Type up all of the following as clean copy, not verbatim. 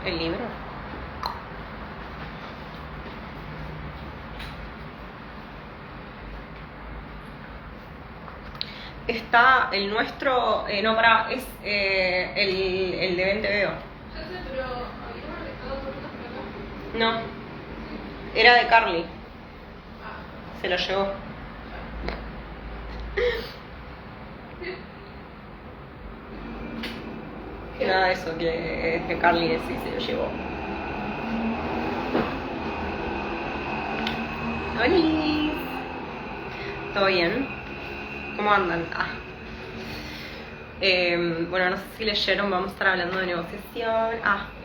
el libro. Está el nuestro, no, pará, es el de 20 veo. Ya sé, pero ¿habíamos dejado tortas por acá? No, era de Carly, Ah, se lo llevó. Nada de eso, que Carly sí se lo llevó. ¡Hola! ¿Todo bien? ¿Cómo andan? Bueno, no sé si leyeron, vamos a estar hablando de negociación.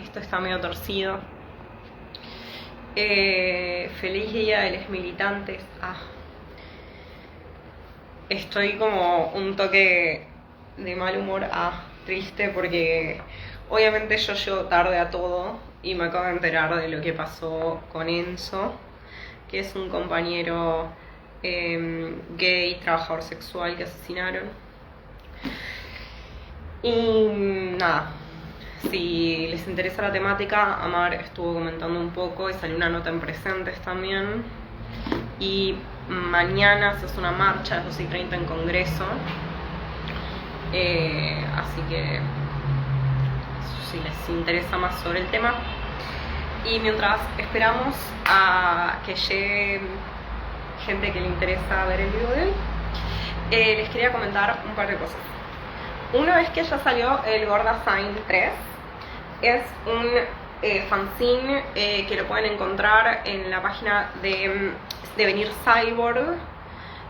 Esto está medio torcido. Feliz día de los militantes. Estoy como un toque de mal humor. Triste porque obviamente yo llego tarde a todo y me acabo de enterar de lo que pasó con Enzo, que es un compañero gay, trabajador sexual que asesinaron. Y nada, si les interesa la temática, Amar estuvo comentando un poco y salió una nota en Presentes también. Y mañana se hace una marcha a las 12:30 en Congreso. Así que si les interesa más sobre el tema. Y mientras esperamos a que llegue gente que le interesa ver el video de hoy, les quería comentar un par de cosas. Una vez que ya salió el Gorda Sign 3, es un fanzine que lo pueden encontrar en la página de Devenir Cyborg,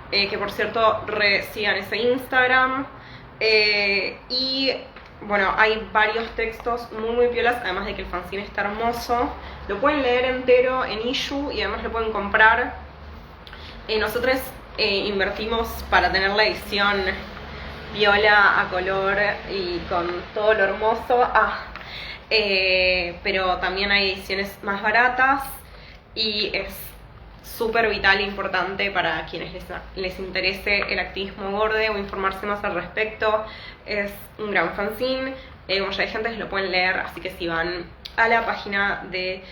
que por cierto sigan ese Instagram. Y bueno, hay varios textos muy piolas, además de que el fanzine está hermoso. Lo pueden leer entero en issue y además lo pueden comprar. Nosotros invertimos para tener la edición viola a color y con todo lo hermoso. Pero también hay ediciones más baratas y es súper vital e importante para quienes les interese el activismo gorde o informarse más al respecto. Es un gran fanzine, como ya dije antes lo pueden leer, así que si van a la página de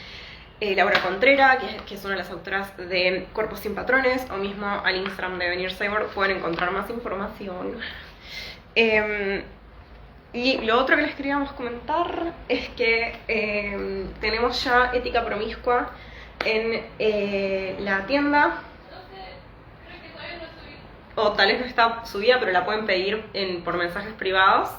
Laura Contreras, que es una de las autoras de Cuerpos sin Patrones, o mismo al Instagram de Devenir Cyborg, pueden encontrar más información. Y lo otro que les queríamos comentar es que tenemos ya Ética Promiscua en la tienda. no sé, creo que todavía no subí. O tal vez no está subida, pero la pueden pedir por mensajes privados.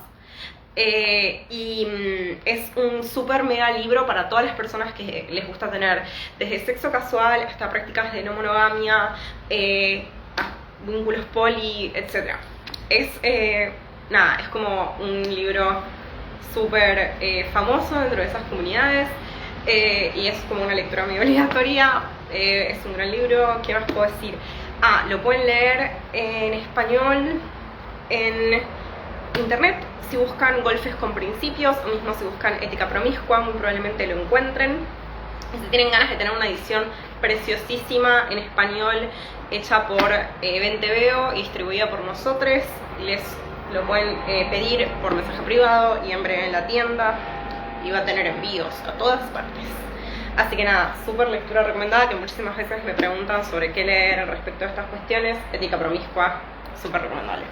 Es un súper mega libro para todas las personas que les gusta tener desde sexo casual hasta prácticas de no monogamia, vínculos poli, etc. Es como un libro súper famoso dentro de esas comunidades. Y es como una lectura muy obligatoria. Es un gran libro. ¿Qué más puedo decir? Lo pueden leer en español en internet. Si buscan Golfes con Principios, o mismo si buscan Ética Promiscua, muy probablemente lo encuentren. Y si tienen ganas de tener una edición preciosísima en español, hecha por 20 veo y distribuida por nosotros, les lo pueden pedir por mensaje privado y en breve en la tienda. Y va a tener envíos a todas partes. Así que nada, súper lectura recomendada, que muchísimas veces me preguntan sobre qué leer respecto a estas cuestiones. Ética Promiscua, súper recomendable.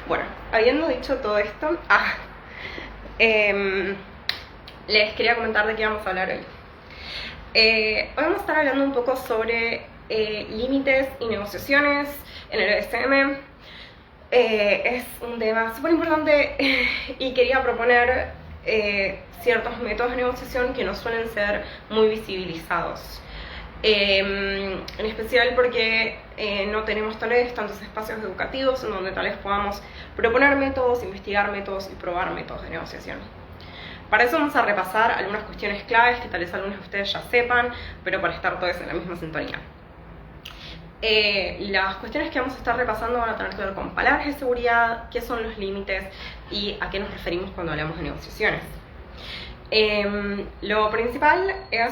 Bueno, habiendo dicho todo esto, les quería comentar de qué vamos a hablar hoy. Hoy vamos a estar hablando un poco sobre límites y negociaciones en el BDSM. Es un tema súper importante y quería proponer ciertos métodos de negociación que no suelen ser muy visibilizados. En especial porque no tenemos tal vez tantos espacios educativos en donde tal vez podamos proponer métodos, investigar métodos y probar métodos de negociación. Para eso vamos a repasar algunas cuestiones claves que tal vez algunos de ustedes ya sepan, pero para estar todos en la misma sintonía. Las cuestiones que vamos a estar repasando van a tener que ver con palabras de seguridad, qué son los límites y a qué nos referimos cuando hablamos de negociaciones. Lo principal es,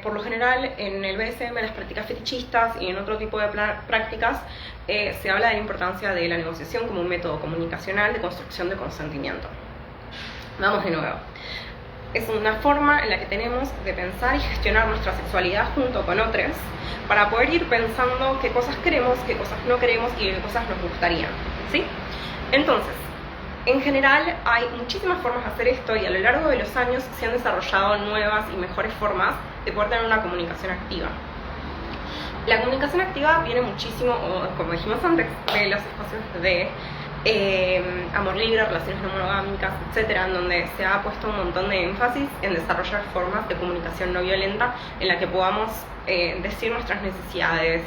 por lo general, en el BDSM, las prácticas fetichistas y en otro tipo de prácticas, se habla de la importancia de la negociación como un método comunicacional de construcción de consentimiento. Vamos de nuevo. es una forma en la que tenemos de pensar y gestionar nuestra sexualidad junto con otros para poder ir pensando qué cosas queremos, qué cosas no queremos y qué cosas nos gustarían, ¿sí? Entonces, en general hay muchísimas formas de hacer esto y a lo largo de los años se han desarrollado nuevas y mejores formas de poder tener una comunicación activa. La comunicación activa viene muchísimo, como dijimos antes, de los espacios de amor libre, relaciones no monogámicas, etcétera, en donde se ha puesto un montón de énfasis en desarrollar formas de comunicación no violenta en la que podamos decir nuestras necesidades,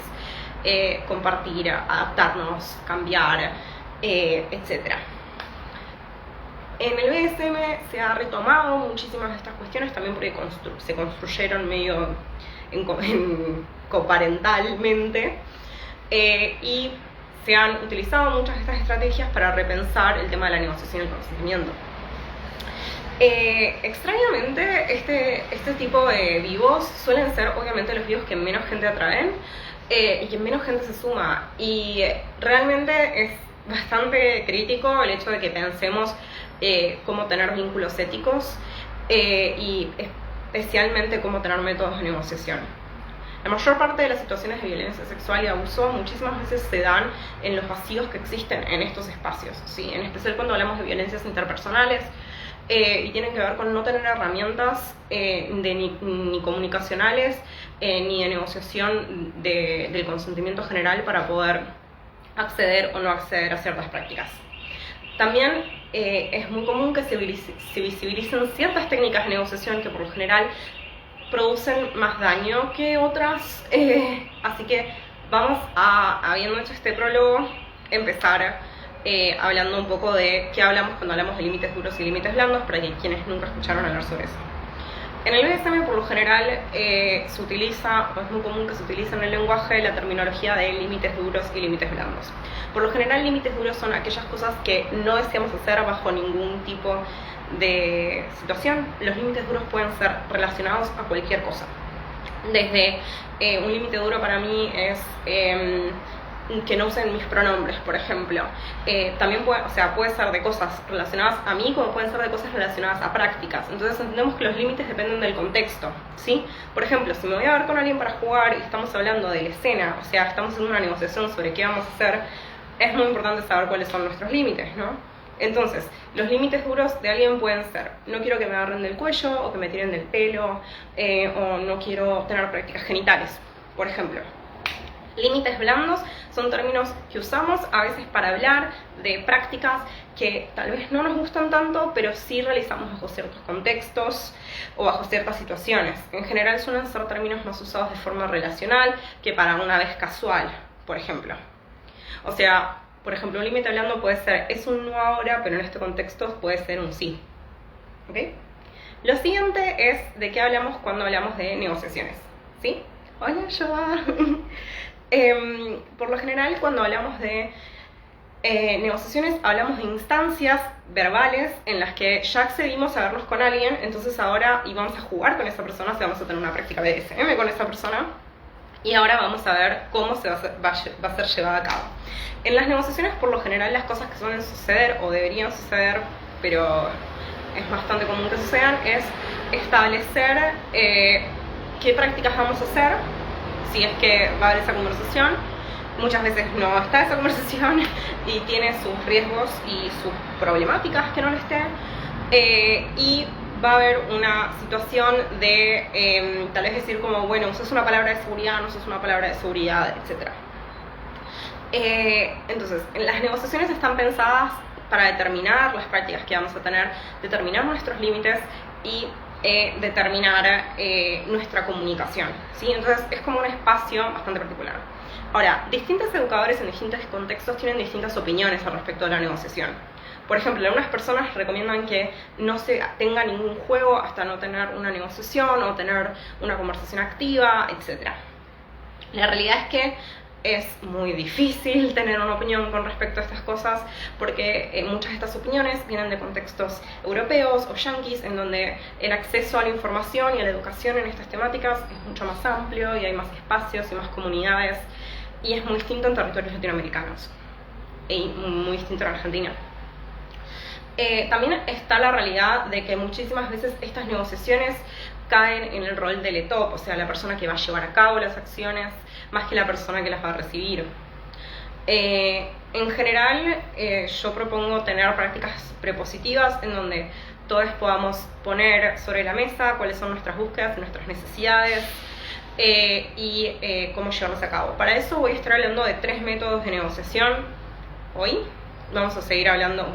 compartir, adaptarnos, cambiar, etcétera. En el BDSM se ha retomado muchísimas de estas cuestiones también porque se construyeron medio coparentalmente y se han utilizado muchas de estas estrategias para repensar el tema de la negociación y el consentimiento. Extrañamente, este tipo de vivos suelen ser obviamente los vivos que menos gente atraen y que menos gente se suma. Y realmente es bastante crítico el hecho de que pensemos cómo tener vínculos éticos y especialmente cómo tener métodos de negociación. La mayor parte de las situaciones de violencia sexual y abuso muchísimas veces se dan en los vacíos que existen en estos espacios, ¿sí? En especial cuando hablamos de violencias interpersonales y tienen que ver con no tener herramientas ni comunicacionales ni de negociación del consentimiento general para poder acceder o no acceder a ciertas prácticas. También es muy común que se visibilicen ciertas técnicas de negociación que por lo general producen más daño que otras, así que vamos a, habiendo hecho este prólogo, empezar hablando un poco de qué hablamos cuando hablamos de límites duros y límites blandos, para quienes nunca escucharon hablar sobre eso. En el BDSM por lo general se utiliza, o es muy común que se utilice en el lenguaje la terminología de límites duros y límites blandos. Por lo general límites duros son aquellas cosas que no deseamos hacer bajo ningún tipo de situación. Los límites duros pueden ser relacionados a cualquier cosa. Desde un límite duro para mí es que no usen mis pronombres, por ejemplo. También puede ser de cosas relacionadas a mí, como pueden ser de cosas relacionadas a prácticas. Entonces entendemos que los límites dependen del contexto, ¿sí? Por ejemplo, si me voy a ver con alguien para jugar y estamos hablando de la escena, o sea, estamos haciendo una negociación sobre qué vamos a hacer, es muy importante saber cuáles son nuestros límites, ¿no? Entonces, los límites duros de alguien pueden ser: no quiero que me agarren del cuello o que me tiren del pelo, o no quiero tener prácticas genitales, por ejemplo. Límites blandos son términos que usamos a veces para hablar de prácticas que tal vez no nos gustan tanto, pero sí realizamos bajo ciertos contextos o bajo ciertas situaciones. En general suelen ser términos más usados de forma relacional que para una vez casual, por ejemplo. O sea, por ejemplo, un límite blando puede ser es un no ahora, pero en este contexto puede ser un sí. ¿Ok? Lo siguiente es de qué hablamos cuando hablamos de negociaciones. ¿Sí? Hola, Joa. Por lo general, cuando hablamos de negociaciones, hablamos de instancias verbales en las que ya accedimos a vernos con alguien, entonces ahora vamos a jugar con esa persona, vamos a tener una práctica BDSM con esa persona. Y ahora vamos a ver cómo va a ser llevada a cabo. En las negociaciones, por lo general, las cosas que suelen suceder o deberían suceder, pero es bastante común que sucedan, es establecer qué prácticas vamos a hacer, si es que va a haber esa conversación. Muchas veces no está esa conversación y tiene sus riesgos y sus problemáticas que no lo estén. Y va a haber una situación de tal vez decir como, bueno, usas una palabra de seguridad, no usas una palabra de seguridad, etc. Entonces, las negociaciones están pensadas para determinar las prácticas que vamos a tener, determinar nuestros límites y determinar nuestra comunicación, ¿sí? Entonces es como un espacio bastante particular. Ahora, distintos educadores en distintos contextos tienen distintas opiniones al respecto de la negociación. Por ejemplo, algunas personas recomiendan que no se tenga ningún juego hasta no tener una negociación o tener una conversación activa, etc. La realidad es que es muy difícil tener una opinión con respecto a estas cosas porque muchas de estas opiniones vienen de contextos europeos o yanquis, en donde el acceso a la información y a la educación en estas temáticas es mucho más amplio y hay más espacios y más comunidades, y es muy distinto en territorios latinoamericanos y muy distinto en Argentina. También está la realidad de que muchísimas veces estas negociaciones caen en el rol del ETOP, o sea, la persona que va a llevar a cabo las acciones, más que la persona que las va a recibir. En general, yo propongo tener prácticas prepositivas en donde todos podamos poner sobre la mesa cuáles son nuestras búsquedas, nuestras necesidades y cómo llevarlas a cabo. Para eso voy a estar hablando de 3 métodos de negociación hoy. Vamos a seguir hablando,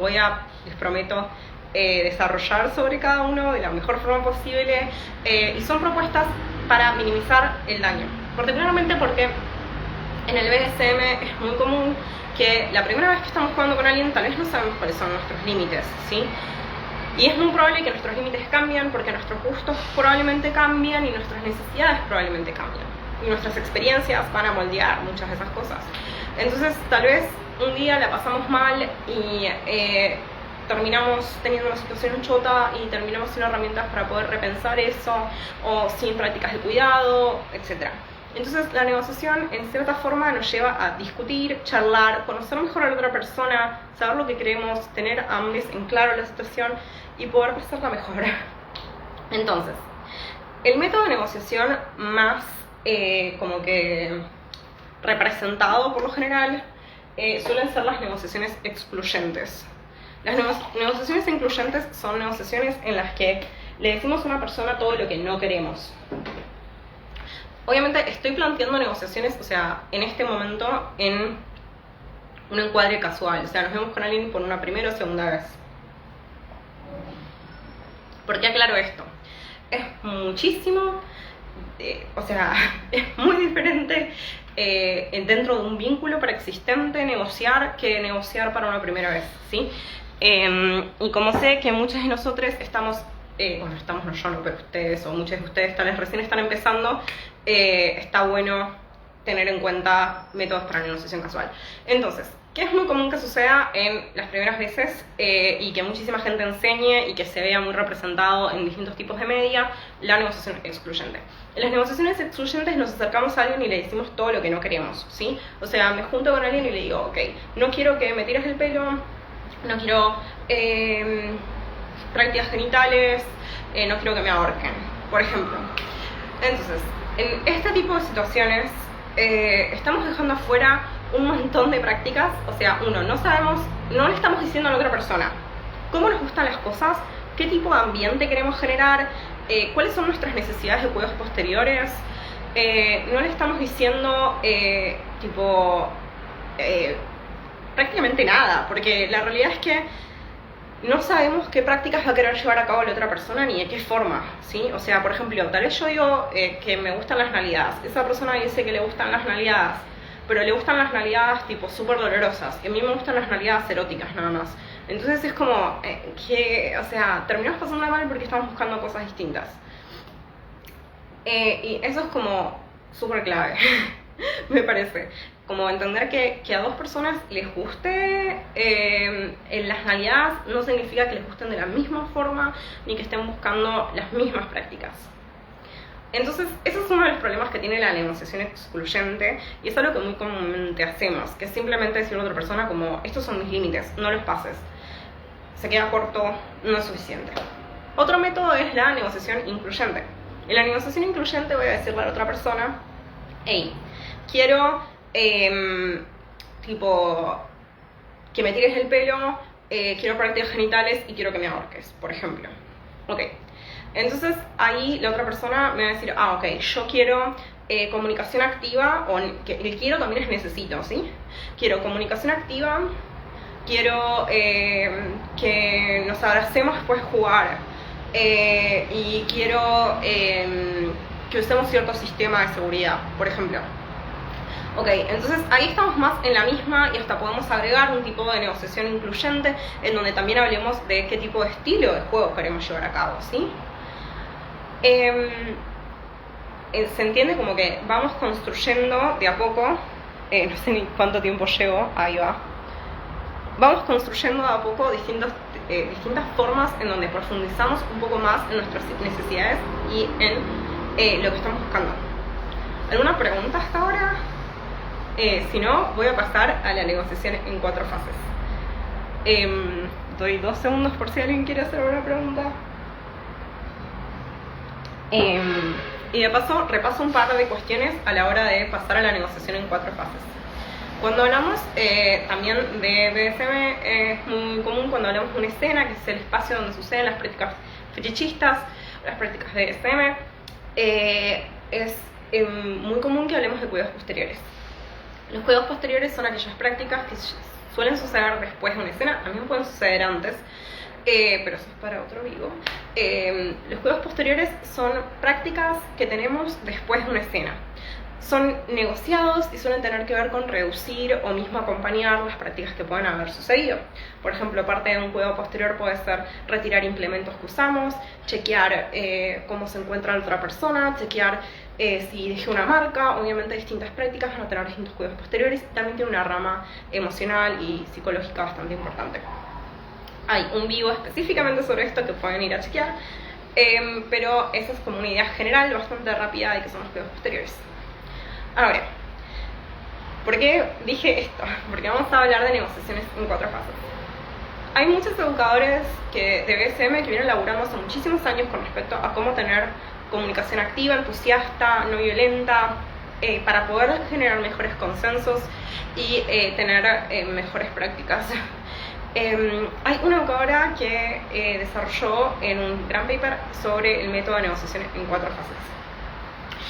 les prometo, desarrollar sobre cada uno de la mejor forma posible y son propuestas para minimizar el daño, particularmente porque en el BDSM es muy común que la primera vez que estamos jugando con alguien tal vez no sabemos cuáles son nuestros límites, ¿sí? Y es muy probable que nuestros límites cambien porque nuestros gustos probablemente cambian y nuestras necesidades probablemente cambian. Y nuestras experiencias van a moldear muchas de esas cosas. Entonces, tal vez un día la pasamos mal y terminamos teniendo una situación chota y terminamos sin herramientas para poder repensar eso, o sin prácticas de cuidado, etc. Entonces la negociación en cierta forma nos lleva a discutir, charlar, conocer mejor a la otra persona, saber lo que queremos, tener ambos en claro la situación y poder pasarla mejor. Entonces, el método de negociación más como que representado por lo general suelen ser las negociaciones excluyentes. Las negociaciones incluyentes son negociaciones en las que le decimos a una persona todo lo que no queremos. Obviamente estoy planteando negociaciones, o sea, en este momento en un encuadre casual, o sea, nos vemos con alguien por una primera o segunda vez. ¿Por qué aclaro esto? Es muchísimo, o sea, es muy diferente dentro de un vínculo preexistente negociar que negociar para una primera vez, ¿sí? Y como sé que muchas de nosotros estamos, no yo no, pero ustedes o muchos de ustedes tal vez recién están empezando, está bueno tener en cuenta métodos para la negociación casual. Entonces, ¿qué es muy común que suceda en las primeras veces y que muchísima gente enseñe y que se vea muy representado en distintos tipos de media? La negociación excluyente. En las negociaciones excluyentes nos acercamos a alguien y le decimos todo lo que no queremos, ¿sí? O sea, me junto con alguien y le digo, ok, no quiero que me tires el pelo, no quiero prácticas genitales, no quiero que me ahorquen, por ejemplo. Entonces, en este tipo de situaciones estamos dejando afuera un montón de prácticas. O sea, no sabemos, no le estamos diciendo a la otra persona cómo nos gustan las cosas, qué tipo de ambiente queremos generar, cuáles son nuestras necesidades de cuidados posteriores. No le estamos diciendo prácticamente nada, porque la realidad es que no sabemos qué prácticas va a querer llevar a cabo la otra persona ni de qué forma, ¿sí? O sea, por ejemplo, tal vez yo digo que me gustan las nalgadas, esa persona dice que le gustan las nalgadas, pero le gustan las nalgadas tipo súper dolorosas, y a mí me gustan las nalgadas eróticas nada más. Entonces es como o sea, terminamos pasando mal porque estamos buscando cosas distintas. Y eso es como súper clave, me parece. Como entender que a dos personas les guste en las nalgadas no significa que les gusten de la misma forma ni que estén buscando las mismas prácticas. Entonces, ese es uno de los problemas que tiene la negociación excluyente y es algo que muy comúnmente hacemos, que es simplemente decirle a otra persona como, estos son mis límites, no los pases. Se queda corto, no es suficiente. Otro método es la negociación incluyente. En la negociación incluyente voy a decirle a la otra persona, hey, quiero que me tires el pelo, quiero prácticas genitales y quiero que me ahorques, por ejemplo. Ok. Entonces ahí la otra persona me va a decir, ok, yo quiero comunicación activa, o que el quiero también es necesito, ¿sí? Quiero comunicación activa, quiero que nos abracemos después de jugar, y quiero que usemos cierto sistema de seguridad, por ejemplo. Ok, entonces ahí estamos más en la misma y hasta podemos agregar un tipo de negociación incluyente en donde también hablemos de qué tipo de estilo de juego queremos llevar a cabo, ¿sí? Se entiende como que vamos construyendo de a poco, no sé ni cuánto tiempo llevo, ahí va. Vamos construyendo de a poco distintas formas en donde profundizamos un poco más en nuestras necesidades y en lo que estamos buscando. ¿Alguna pregunta hasta ahora? Si no, voy a pasar a la negociación en 4 fases. doy 2 segundos por si alguien quiere hacer una pregunta. Y de paso repaso un par de cuestiones a la hora de pasar a la negociación en 4 fases. Cuando hablamos también de BDSM, es muy común cuando hablamos de una escena, que es el espacio donde suceden las prácticas fetichistas, las prácticas de BDSM, es muy común que hablemos de cuidados posteriores. Los cuidados posteriores son aquellas prácticas que suelen suceder después de una escena, también pueden suceder antes, pero eso es para otro vivo. Los cuidados posteriores son prácticas que tenemos después de una escena. Son negociados y suelen tener que ver con reducir o mismo acompañar las prácticas que pueden haber sucedido. Por ejemplo, parte de un cuidado posterior puede ser retirar implementos que usamos, chequear cómo se encuentra la otra persona, chequear si dejé una marca. Obviamente distintas prácticas van a tener distintos cuidados posteriores. También tiene una rama emocional y psicológica bastante importante. Hay un vivo específicamente sobre esto que pueden ir a chequear, pero esa es como una idea general bastante rápida de qué son los cuidados posteriores. Ahora, ¿por qué dije esto? Porque vamos a hablar de negociaciones en 4 fases. Hay muchos educadores de BDSM que vienen laburando hace muchísimos años con respecto a cómo tener comunicación activa, entusiasta, no violenta, para poder generar mejores consensos y tener mejores prácticas. Hay una educadora que desarrolló en un gran paper sobre el método de negociación en 4 fases.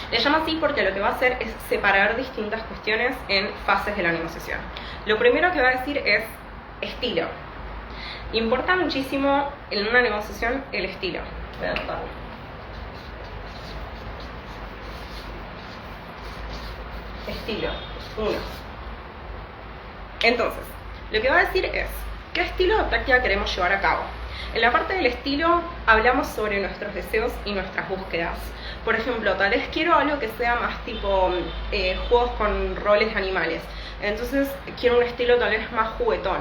Le llama así porque lo que va a hacer es separar distintas cuestiones en fases de la negociación. Lo primero que va a decir es estilo. Importa muchísimo en una negociación el estilo. Voy a anotarlo. Estilo 1. Entonces, lo que va a decir es ¿qué estilo de práctica queremos llevar a cabo? En la parte del estilo hablamos sobre nuestros deseos y nuestras búsquedas. Por ejemplo, tal vez quiero algo que sea más tipo juegos con roles animales. Entonces quiero un estilo tal vez más juguetón.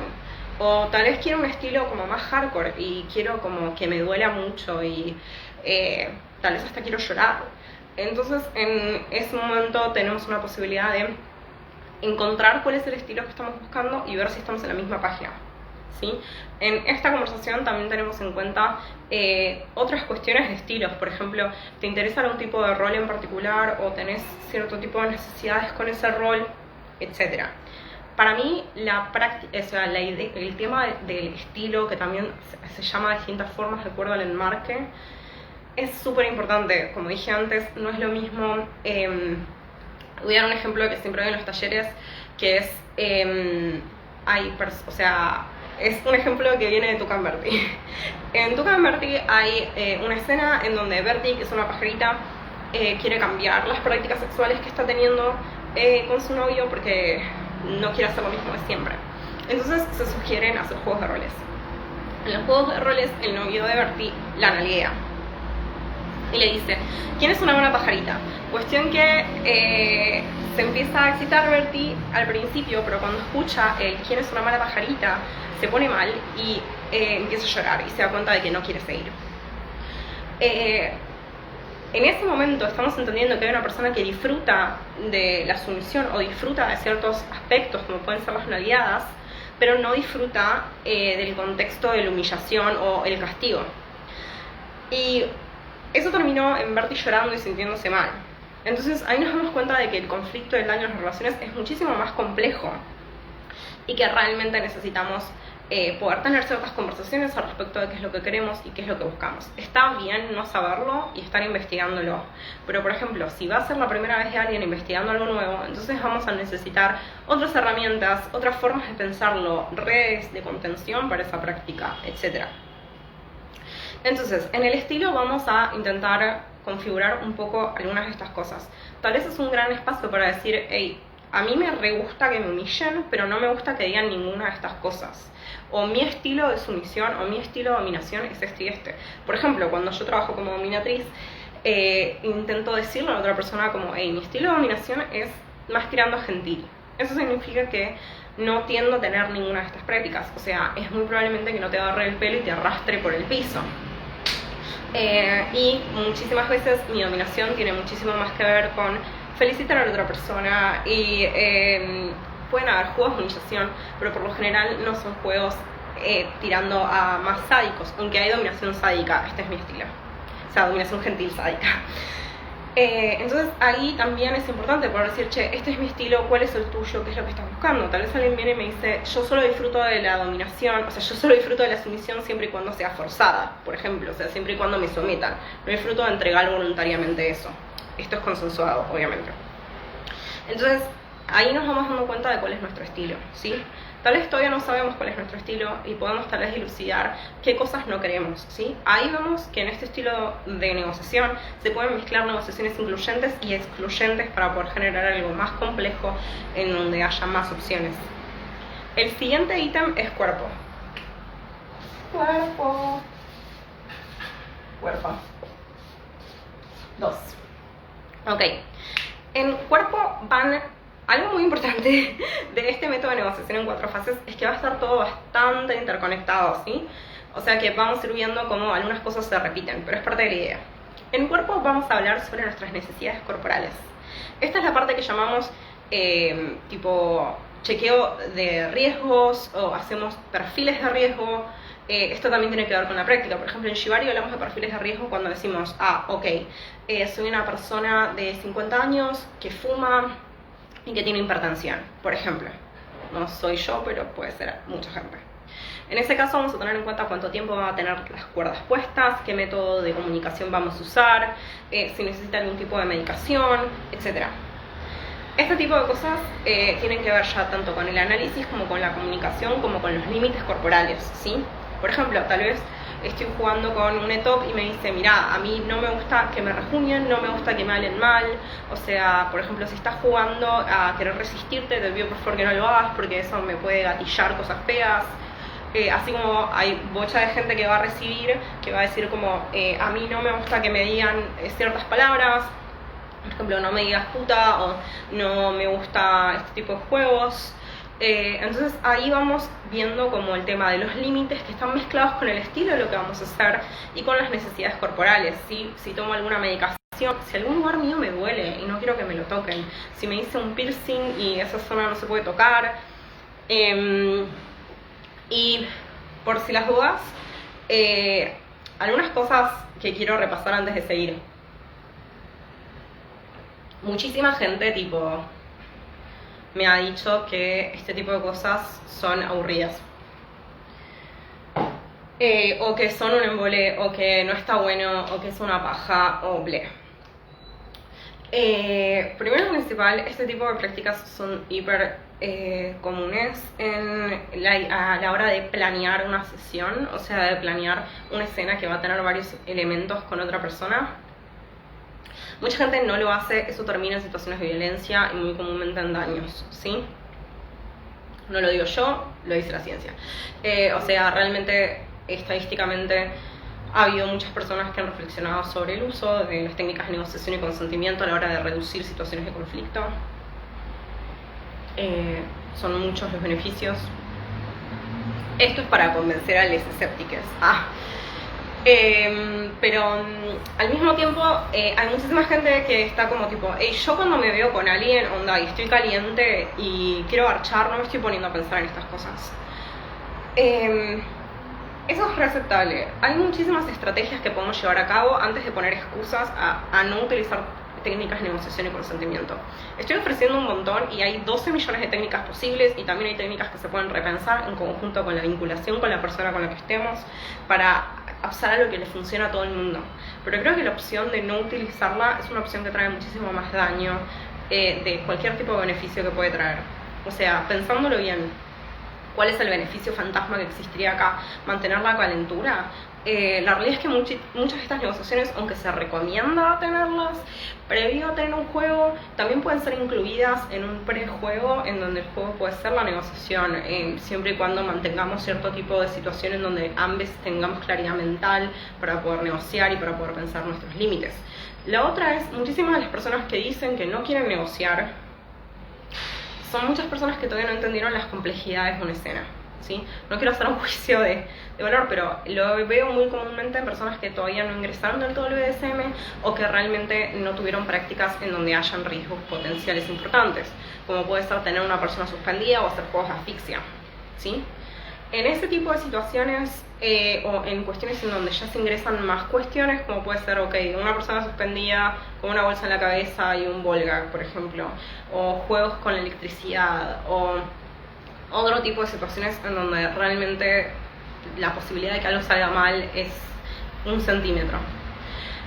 O tal vez quiero un estilo como más hardcore y quiero como que me duela mucho y tal vez hasta quiero llorar. Entonces en ese momento tenemos una posibilidad de encontrar cuál es el estilo que estamos buscando y ver si estamos en la misma página. ¿Sí? En esta conversación también tenemos en cuenta otras cuestiones de estilos. Por ejemplo, ¿te interesa algún tipo de rol en particular o tenés cierto tipo de necesidades con ese rol? Etcétera. Para mí, el tema del estilo, que también se llama de distintas formas de acuerdo al enmarque, es súper importante. Como dije antes, no es lo mismo. Voy a dar un ejemplo que siempre doy en los talleres, que es es un ejemplo que viene de Tuca en Berti. En Tuca en Berti hay una escena en donde Berti, que es una pajarita, quiere cambiar las prácticas sexuales que está teniendo con su novio porque no quiere hacer lo mismo de siempre. Entonces se sugieren hacer juegos de roles. En los juegos de roles, el novio de Berti la nalguea y le dice: ¿quién es una buena pajarita? Cuestión que se empieza a excitar Berti al principio, pero cuando escucha el ¿quién es una mala pajarita? Se pone mal y empieza a llorar y se da cuenta de que no quiere seguir. En ese momento estamos entendiendo que hay una persona que disfruta de la sumisión o disfruta de ciertos aspectos, como pueden ser las nalgueadas, pero no disfruta del contexto de la humillación o el castigo. Y eso terminó en Berti llorando y sintiéndose mal. Entonces ahí nos damos cuenta de que el conflicto del daño en las relaciones es muchísimo más complejo y que realmente necesitamos poder tener ciertas conversaciones al respecto de qué es lo que queremos y qué es lo que buscamos. Está bien no saberlo y estar investigándolo, pero por ejemplo, si va a ser la primera vez de alguien investigando algo nuevo, entonces vamos a necesitar otras herramientas, otras formas de pensarlo, redes de contención para esa práctica, etc. Entonces, en el estilo vamos a intentar configurar un poco algunas de estas cosas. Tal vez es un gran espacio para decir: hey, a mí me re gusta que me humillen, pero no me gusta que digan ninguna de estas cosas. O mi estilo de sumisión o mi estilo de dominación es este y este. Por ejemplo, cuando yo trabajo como dominatriz, intento decirle a la otra persona como: hey, mi estilo de dominación es más tirando a gentil. Eso significa que no tiendo a tener ninguna de estas prácticas. O sea, es muy probablemente que no te agarre el pelo y te arrastre por el piso. Y muchísimas veces mi dominación tiene muchísimo más que ver con felicitar a la otra persona y pueden haber juegos de humillación, pero por lo general no son juegos tirando a más sádicos, aunque hay dominación sádica, este es mi estilo, o sea, dominación gentil sádica. Entonces ahí también es importante poder decir, che, este es mi estilo, ¿cuál es el tuyo? ¿Qué es lo que estás buscando? Tal vez alguien viene y me dice, yo solo disfruto de la dominación, o sea, yo solo disfruto de la sumisión siempre y cuando sea forzada, por ejemplo, o sea, siempre y cuando me sometan. No disfruto de entregar voluntariamente eso. Esto es consensuado, obviamente. Entonces, ahí nos vamos dando cuenta de cuál es nuestro estilo, ¿sí? Tal vez todavía no sabemos cuál es nuestro estilo y podemos tal vez dilucidar qué cosas no queremos, ¿sí? Ahí vemos que en este estilo de negociación se pueden mezclar negociaciones incluyentes y excluyentes para poder generar algo más complejo en donde haya más opciones. El siguiente ítem es cuerpo. Cuerpo. 2. Ok. En cuerpo van... Algo muy importante de este método de negociación en 4 fases es que va a estar todo bastante interconectado, ¿sí? O sea que vamos a ir viendo cómo algunas cosas se repiten, pero es parte de la idea. En cuerpo vamos a hablar sobre nuestras necesidades corporales. Esta es la parte que llamamos tipo chequeo de riesgos o hacemos perfiles de riesgo. Esto también tiene que ver con la práctica. Por ejemplo, en Shibari hablamos de perfiles de riesgo cuando decimos, ok, soy una persona de 50 años que fuma y que tiene hipertensión, por ejemplo. No soy yo, pero puede ser mucha gente. En ese caso vamos a tener en cuenta cuánto tiempo van a tener las cuerdas puestas, qué método de comunicación vamos a usar, si necesita algún tipo de medicación, etc. Este tipo de cosas tienen que ver ya tanto con el análisis como con la comunicación, como con los límites corporales, ¿sí? Por ejemplo, tal vez estoy jugando con un ETOP y me dice, mira, a mí no me gusta que me rejuñen, no me gusta que me hablen mal. O sea, por ejemplo, si estás jugando a querer resistirte, te pido por favor que no lo hagas porque eso me puede gatillar cosas feas. Así como hay bocha de gente que va a recibir, que va a decir como, a mí no me gusta que me digan ciertas palabras. Por ejemplo, no me digas puta o no me gusta este tipo de juegos. Entonces ahí vamos viendo como el tema de los límites que están mezclados con el estilo de lo que vamos a hacer y con las necesidades corporales, ¿sí? Si tomo alguna medicación, si algún lugar mío me duele y no quiero que me lo toquen, si me hice un piercing y esa zona no se puede tocar, y por si las dudas, algunas cosas que quiero repasar antes de seguir. Muchísima gente tipo me ha dicho que este tipo de cosas son aburridas. O que son un embole, o que no está bueno, o que es una paja, o ble. Primero y principal, este tipo de prácticas son hiper comunes a la hora de planear una sesión, o sea, de planear una escena que va a tener varios elementos con otra persona. Mucha gente no lo hace, eso termina en situaciones de violencia y muy comúnmente en daños, ¿sí? No lo digo yo, lo dice la ciencia. O sea, realmente, estadísticamente, ha habido muchas personas que han reflexionado sobre el uso de las técnicas de negociación y consentimiento a la hora de reducir situaciones de conflicto. Son muchos los beneficios. Esto es para convencer a los escépticos. Pero al mismo tiempo hay muchísima gente que está como tipo, yo cuando me veo con alguien, onda, y estoy caliente y quiero garchar, no me estoy poniendo a pensar en estas cosas. Eso es reaceptable. Hay muchísimas estrategias que podemos llevar a cabo antes de poner excusas a no utilizar técnicas de negociación y consentimiento. Estoy ofreciendo un montón y hay 12 millones de técnicas posibles y también hay técnicas que se pueden repensar en conjunto con la vinculación con la persona con la que estemos para usar algo que le funciona a todo el mundo. Pero creo que la opción de no utilizarla es una opción que trae muchísimo más daño de cualquier tipo de beneficio que puede traer. O sea, pensándolo bien, ¿cuál es el beneficio fantasma que existiría acá? ¿Mantener la calentura? La realidad es que muchas de estas negociaciones, aunque se recomienda tenerlas previo a tener un juego, también pueden ser incluidas en un prejuego en donde el juego puede ser la negociación, siempre y cuando mantengamos cierto tipo de situación en donde ambos tengamos claridad mental para poder negociar y para poder pensar nuestros límites. La otra es, muchísimas de las personas que dicen que no quieren negociar son muchas personas que todavía no entendieron las complejidades de una escena, ¿sí? No quiero hacer un juicio de valor, pero lo veo muy comúnmente en personas que todavía no ingresaron del todo al BDSM o que realmente no tuvieron prácticas en donde hayan riesgos potenciales importantes, como puede ser tener una persona suspendida o hacer juegos de asfixia, ¿sí? En ese tipo de situaciones o en cuestiones en donde ya se ingresan más cuestiones, como puede ser, ok, una persona suspendida con una bolsa en la cabeza y un Volga, por ejemplo, o juegos con la electricidad, o otro tipo de situaciones en donde realmente la posibilidad de que algo salga mal es 1 centímetro.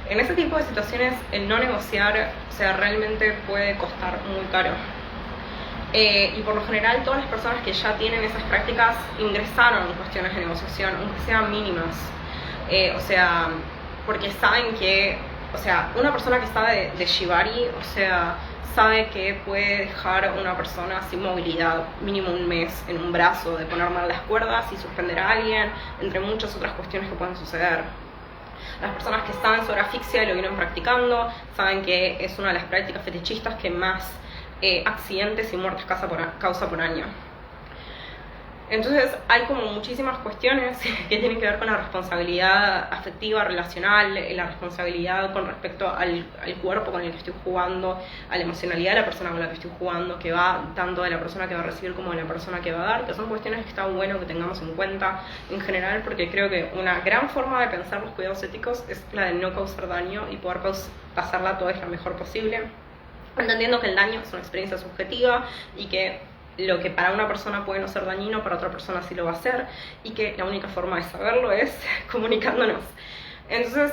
En ese tipo de situaciones el no negociar, o sea, realmente puede costar muy caro. Y por lo general todas las personas que ya tienen esas prácticas ingresaron en cuestiones de negociación, aunque sean mínimas. O sea, porque saben que, o sea, una persona que sabe de Shibari, o sea, sabe que puede dejar a una persona sin movilidad mínimo 1 mes en un brazo, de poner mal las cuerdas y suspender a alguien, entre muchas otras cuestiones que pueden suceder. Las personas que saben sobre asfixia y lo vienen practicando, saben que es una de las prácticas fetichistas que más accidentes y muertes causa por año. Entonces hay como muchísimas cuestiones que tienen que ver con la responsabilidad afectiva, relacional, la responsabilidad con respecto al cuerpo con el que estoy jugando, a la emocionalidad de la persona con la que estoy jugando, que va tanto de la persona que va a recibir como de la persona que va a dar, que son cuestiones que está bueno que tengamos en cuenta en general, porque creo que una gran forma de pensar los cuidados éticos es la de no causar daño y poder pasarla todo es lo mejor posible, entendiendo que el daño es una experiencia subjetiva y que lo que para una persona puede no ser dañino, para otra persona sí lo va a ser, y que la única forma de saberlo es comunicándonos. Entonces,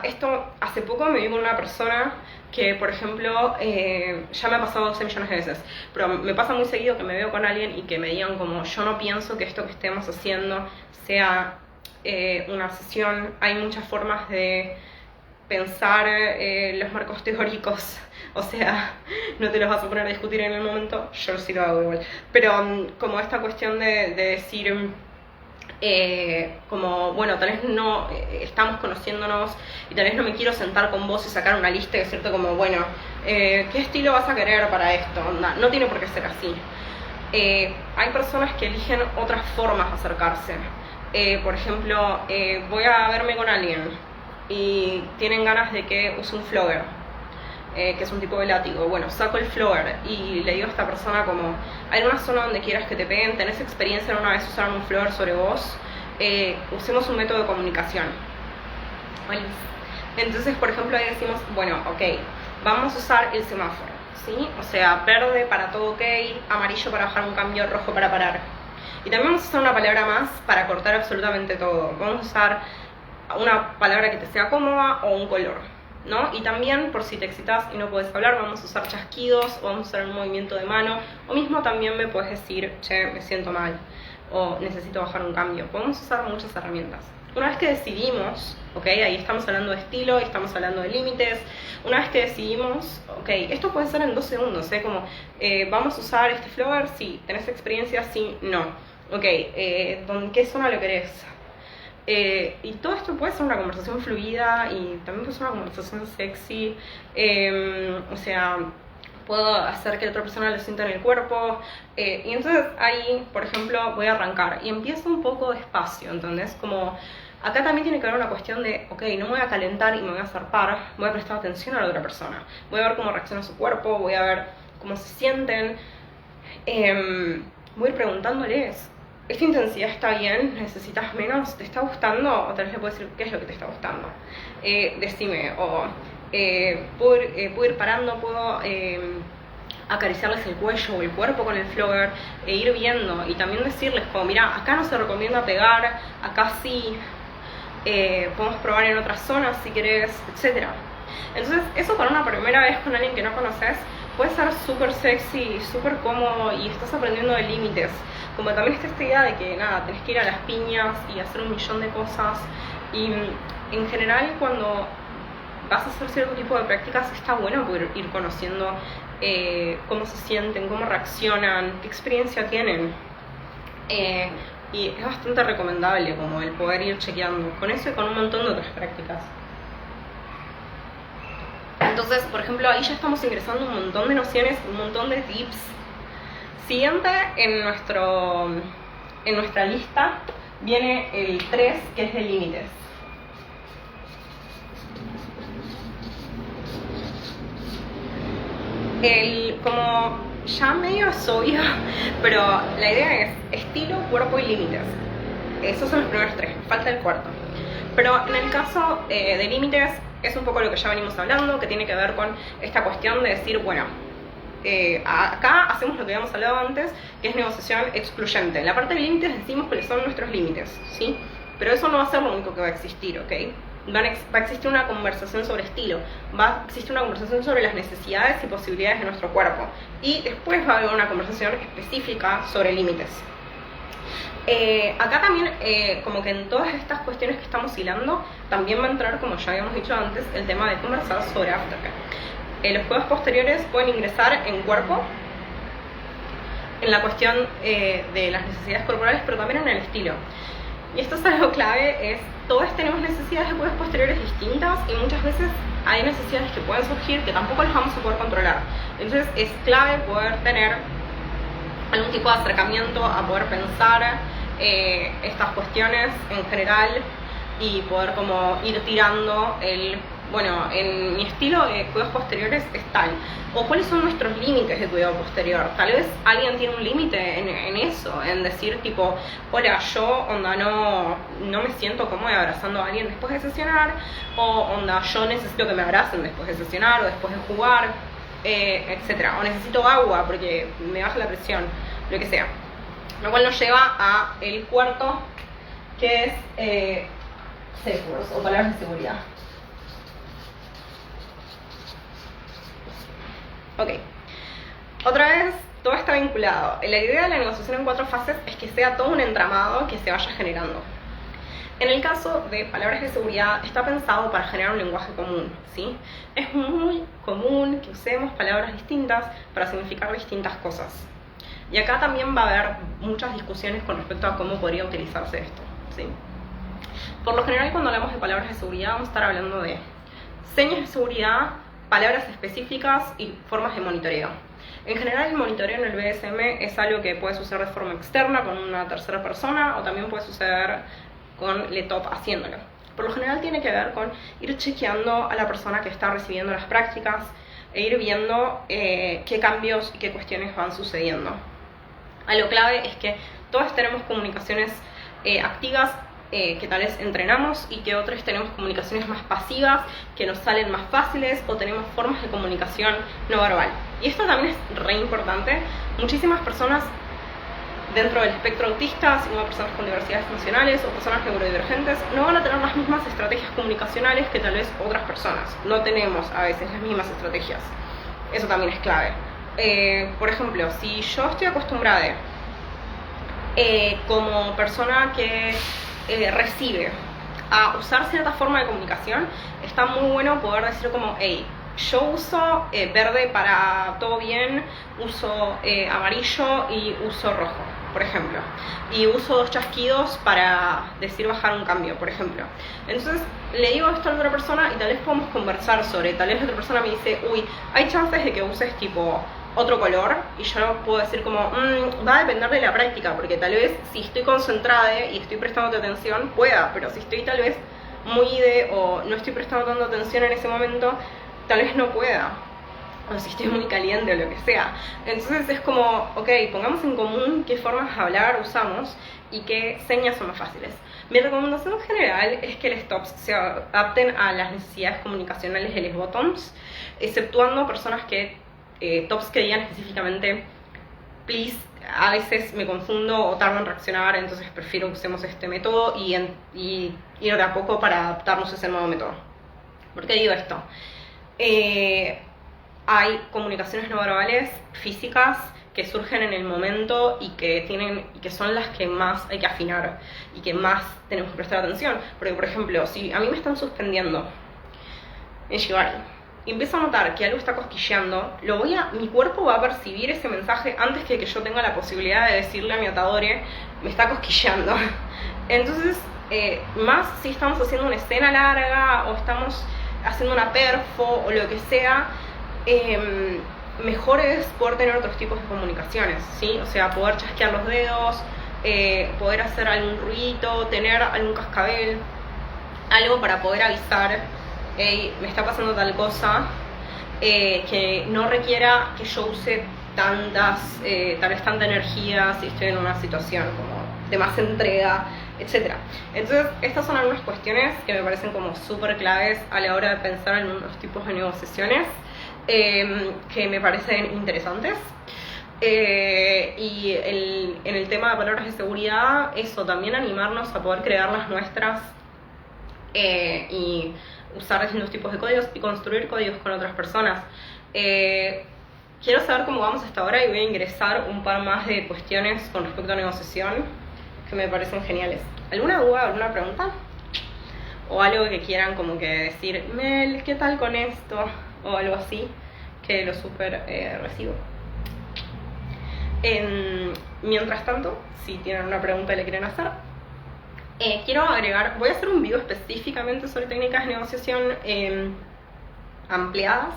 esto hace poco me vi con una persona que, por ejemplo, ya me ha pasado 12 millones de veces, pero me pasa muy seguido que me veo con alguien y que me digan como, yo no pienso que esto que estemos haciendo sea una sesión. Hay muchas formas de pensar los marcos teóricos, o sea, no te los vas a poner a discutir en el momento, yo sí lo hago igual, pero como esta cuestión de decir, como, bueno, tal vez no estamos conociéndonos y tal vez no me quiero sentar con vos y sacar una lista y decirte como, bueno, ¿qué estilo vas a querer para esto? No tiene por qué ser así. Hay personas que eligen otras formas de acercarse. Por ejemplo, voy a verme con alguien y tienen ganas de que use un flogger, que es un tipo de látigo. Bueno, saco el flogger y le digo a esta persona como, hay una zona donde quieras que te peguen, tenés experiencia en una vez usaron un flogger sobre vos, usemos un método de comunicación. Entonces, por ejemplo, ahí decimos, bueno, ok, vamos a usar el semáforo, ¿sí? O sea, verde para todo ok, amarillo para bajar un cambio, rojo para parar. Y también vamos a usar una palabra más para cortar absolutamente todo. Vamos a usar una palabra que te sea cómoda o un color, ¿no? Y también, por si te excitas y no puedes hablar, vamos a usar chasquidos o vamos a usar un movimiento de mano, o mismo también me puedes decir, che, me siento mal o necesito bajar un cambio. Podemos usar muchas herramientas. Una vez que decidimos, ok, ahí estamos hablando de estilo, estamos hablando de límites. Una vez que decidimos, ok, esto puede ser en 2 segundos, como vamos a usar este flogger, sí, tenés experiencia, sí, no. Ok, ¿qué zona lo querés? Y todo esto puede ser una conversación fluida y también puede ser una conversación sexy. O sea, puedo hacer que la otra persona lo sienta en el cuerpo. Y entonces ahí, por ejemplo, voy a arrancar y empiezo un poco despacio, ¿entendés? Como acá también tiene que haber una cuestión de, ok, no me voy a calentar y me voy a zarpar, voy a prestar atención a la otra persona. Voy a ver cómo reacciona su cuerpo, voy a ver cómo se sienten. Voy a ir preguntándoles, ¿esta intensidad está bien? ¿Necesitas menos? ¿Te está gustando? O tal vez le puedo decir, ¿qué es lo que te está gustando? Decime, o puedo ir parando, puedo acariciarles el cuello o el cuerpo con el flogger e ir viendo y también decirles como, mira, acá no se recomienda pegar, acá sí, podemos probar en otras zonas si querés, etc. Entonces eso para una primera vez con alguien que no conoces puede ser súper sexy, súper cómodo y estás aprendiendo de límites. Como también está esta idea de que nada, tenés que ir a las piñas y hacer 1.000.000 de cosas, y en general cuando vas a hacer cierto tipo de prácticas está bueno poder ir conociendo cómo se sienten, cómo reaccionan, qué experiencia tienen, y es bastante recomendable como el poder ir chequeando con eso y con un montón de otras prácticas. Entonces, por ejemplo, ahí ya estamos ingresando un montón de nociones, un montón de tips. Siguiente en nuestra lista viene el 3, que es de límites. Como ya medio es obvio, pero la idea es estilo, cuerpo y límites. Esos son los primeros tres, falta el cuarto. Pero en el caso de límites es un poco lo que ya venimos hablando, que tiene que ver con esta cuestión de decir, bueno, acá hacemos lo que habíamos hablado antes, que es negociación excluyente. En la parte de límites decimos cuáles son nuestros límites, ¿sí? Pero eso no va a ser lo único que va a existir, ¿ok? Va a existir una conversación sobre estilo, va a existir una conversación sobre las necesidades y posibilidades de nuestro cuerpo, y después va a haber una conversación específica sobre límites. Acá también, como que en todas estas cuestiones que estamos hilando, también va a entrar, como ya habíamos dicho antes, el tema de conversar sobre aftercare. Los juegos posteriores pueden ingresar en cuerpo, en la cuestión de las necesidades corporales, pero también en el estilo. Y esto es algo clave, todos tenemos necesidades de juegos posteriores distintas y muchas veces hay necesidades que pueden surgir que tampoco las vamos a poder controlar. Entonces es clave poder tener algún tipo de acercamiento a poder pensar estas cuestiones en general y poder como ir tirando bueno, en mi estilo de cuidados posteriores es tal, o cuáles son nuestros límites de cuidado posterior. Tal vez alguien tiene un límite en eso, en decir tipo, hola, yo onda no me siento cómoda abrazando a alguien después de sesionar, o onda yo necesito que me abracen después de sesionar o después de jugar, etcétera, o necesito agua porque me baja la presión, lo que sea. Lo cual nos lleva a el cuarto, que es safe words, o palabras de seguridad. Ok, otra vez, todo está vinculado. La idea de la negociación en 4 fases es que sea todo un entramado que se vaya generando. En el caso de palabras de seguridad, está pensado para generar un lenguaje común, ¿sí? Es muy común que usemos palabras distintas para significar distintas cosas. Y acá también va a haber muchas discusiones con respecto a cómo podría utilizarse esto, ¿sí? Por lo general, cuando hablamos de palabras de seguridad, vamos a estar hablando de señas de seguridad, palabras específicas y formas de monitoreo. En general, el monitoreo en el BDSM es algo que puede suceder de forma externa con una tercera persona o también puede suceder con LETOP haciéndolo. Por lo general tiene que ver con ir chequeando a la persona que está recibiendo las prácticas e ir viendo qué cambios y qué cuestiones van sucediendo. Algo clave es que todos tenemos comunicaciones activas que tal vez entrenamos y que otros tenemos comunicaciones más pasivas que nos salen más fáciles o tenemos formas de comunicación no verbal. Y esto también es re importante. Muchísimas personas dentro del espectro autista, así como personas con diversidades funcionales o personas neurodivergentes, no van a tener las mismas estrategias comunicacionales que tal vez otras personas. No tenemos a veces las mismas estrategias. Eso también es clave. Por ejemplo, si yo estoy acostumbrada como persona que recibe a usar cierta forma de comunicación, está muy bueno poder decir como, hey, yo uso verde para todo bien, uso amarillo y uso rojo, por ejemplo, y uso 2 chasquidos para decir bajar un cambio, por ejemplo. Entonces le digo esto a la otra persona y tal vez podemos conversar sobre, tal vez la otra persona me dice, uy, hay chances de que uses tipo otro color, y yo puedo decir como, va a depender de la práctica, porque tal vez si estoy concentrada y estoy prestando atención, pueda, pero si estoy tal vez muy o no estoy prestando tanta atención en ese momento, tal vez no pueda, o si estoy muy caliente o lo que sea. Entonces es como, ok, pongamos en común qué formas de hablar usamos y qué señas son más fáciles. Mi recomendación general es que los tops se adapten a las necesidades comunicacionales de los bottoms, exceptuando personas que tops que digan específicamente please, a veces me confundo o tardo en reaccionar, entonces prefiero que usemos este método y ir de a poco para adaptarnos a ese nuevo método. ¿Por qué digo esto? Hay comunicaciones no verbales físicas que surgen en el momento y que son las que más hay que afinar y que más tenemos que prestar atención. Porque, por ejemplo, si a mí me están suspendiendo en Shibari y empiezo a notar que algo está cosquilleando, mi cuerpo va a percibir ese mensaje antes que yo tenga la posibilidad de decirle a mi atadore, me está cosquilleando. Entonces, más si estamos haciendo una escena larga o estamos haciendo una perfo o lo que sea, mejor es poder tener otros tipos de comunicaciones, ¿sí? O sea, poder chasquear los dedos, poder hacer algún ruidito, tener algún cascabel, algo para poder avisar, hey, me está pasando tal cosa, que no requiera que yo use tal vez tanta energía si estoy en una situación como de más entrega, etc. Entonces, estas son algunas cuestiones que me parecen como súper claves a la hora de pensar en unos tipos de negociaciones que me parecen interesantes. Y en el tema de palabras de seguridad, eso, también animarnos a poder crear las nuestras y usar distintos tipos de códigos y construir códigos con otras personas. Quiero saber cómo vamos hasta ahora y voy a ingresar un par más de cuestiones con respecto a negociación que me parecen geniales. ¿Alguna duda, alguna pregunta? O algo que quieran como que decir, Mel, ¿qué tal con esto? O algo así, que lo súper recibo. Mientras tanto, si tienen una pregunta y le quieren hacer, quiero agregar, voy a hacer un video específicamente sobre técnicas de negociación ampliadas,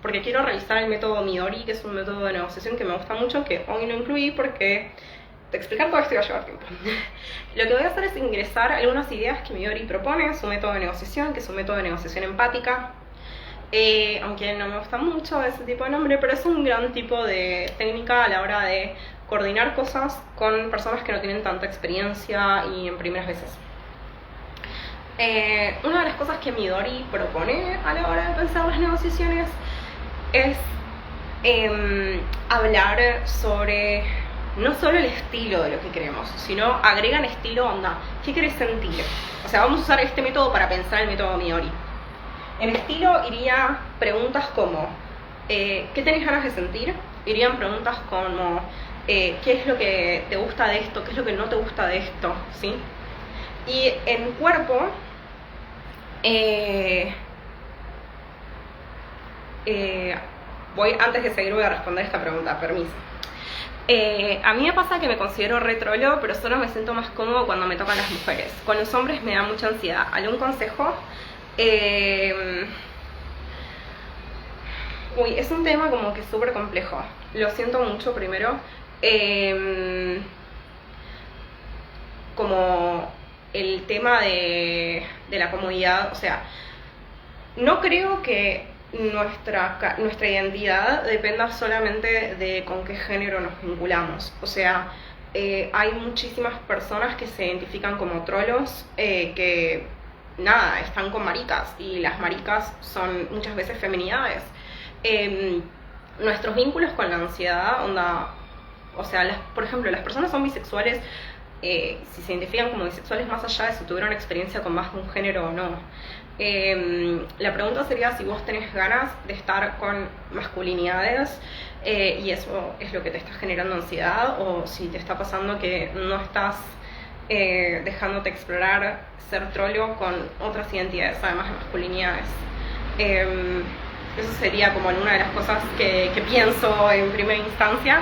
porque quiero revisar el método Midori, que es un método de negociación que me gusta mucho, que hoy no incluí porque de explicar todo esto iba a llevar tiempo. Lo que voy a hacer es ingresar algunas ideas que Midori propone, su método de negociación, que es un método de negociación empática. Aunque no me gusta mucho ese tipo de nombre, pero es un gran tipo de técnica a la hora de coordinar cosas con personas que no tienen tanta experiencia y en primeras veces. Una de las cosas que Midori propone a la hora de pensar las negociaciones es hablar sobre no solo el estilo de lo que queremos, sino agregan estilo, onda, ¿qué querés sentir? O sea, vamos a usar este método para pensar el método Midori. En estilo iría preguntas como ¿qué tenés ganas de sentir? Irían preguntas como ¿qué es lo que te gusta de esto? ¿Qué es lo que no te gusta de esto? ¿Sí? Y en cuerpo antes de seguir voy a responder esta pregunta, permiso. A mí me pasa que me considero re trolo, pero solo me siento más cómodo cuando me tocan las mujeres. Con los hombres me da mucha ansiedad. ¿Algún consejo? Es un tema como que súper complejo. Lo siento mucho primero. Como el tema de la comodidad, o sea, no creo que nuestra identidad dependa solamente de con qué género nos vinculamos. O sea, hay muchísimas personas que se identifican como trolos, que nada, están con maricas, y las maricas son muchas veces feminidades. Nuestros vínculos con la ansiedad, onda, o sea, por ejemplo, las personas son bisexuales, si se identifican como bisexuales más allá de si tuvieron experiencia con más de un género o no. La pregunta sería si vos tenés ganas de estar con masculinidades y eso es lo que te está generando ansiedad, o si te está pasando que no estás dejándote explorar ser trolo con otras identidades además de masculinidades. Eso sería como una de las cosas que pienso en primera instancia.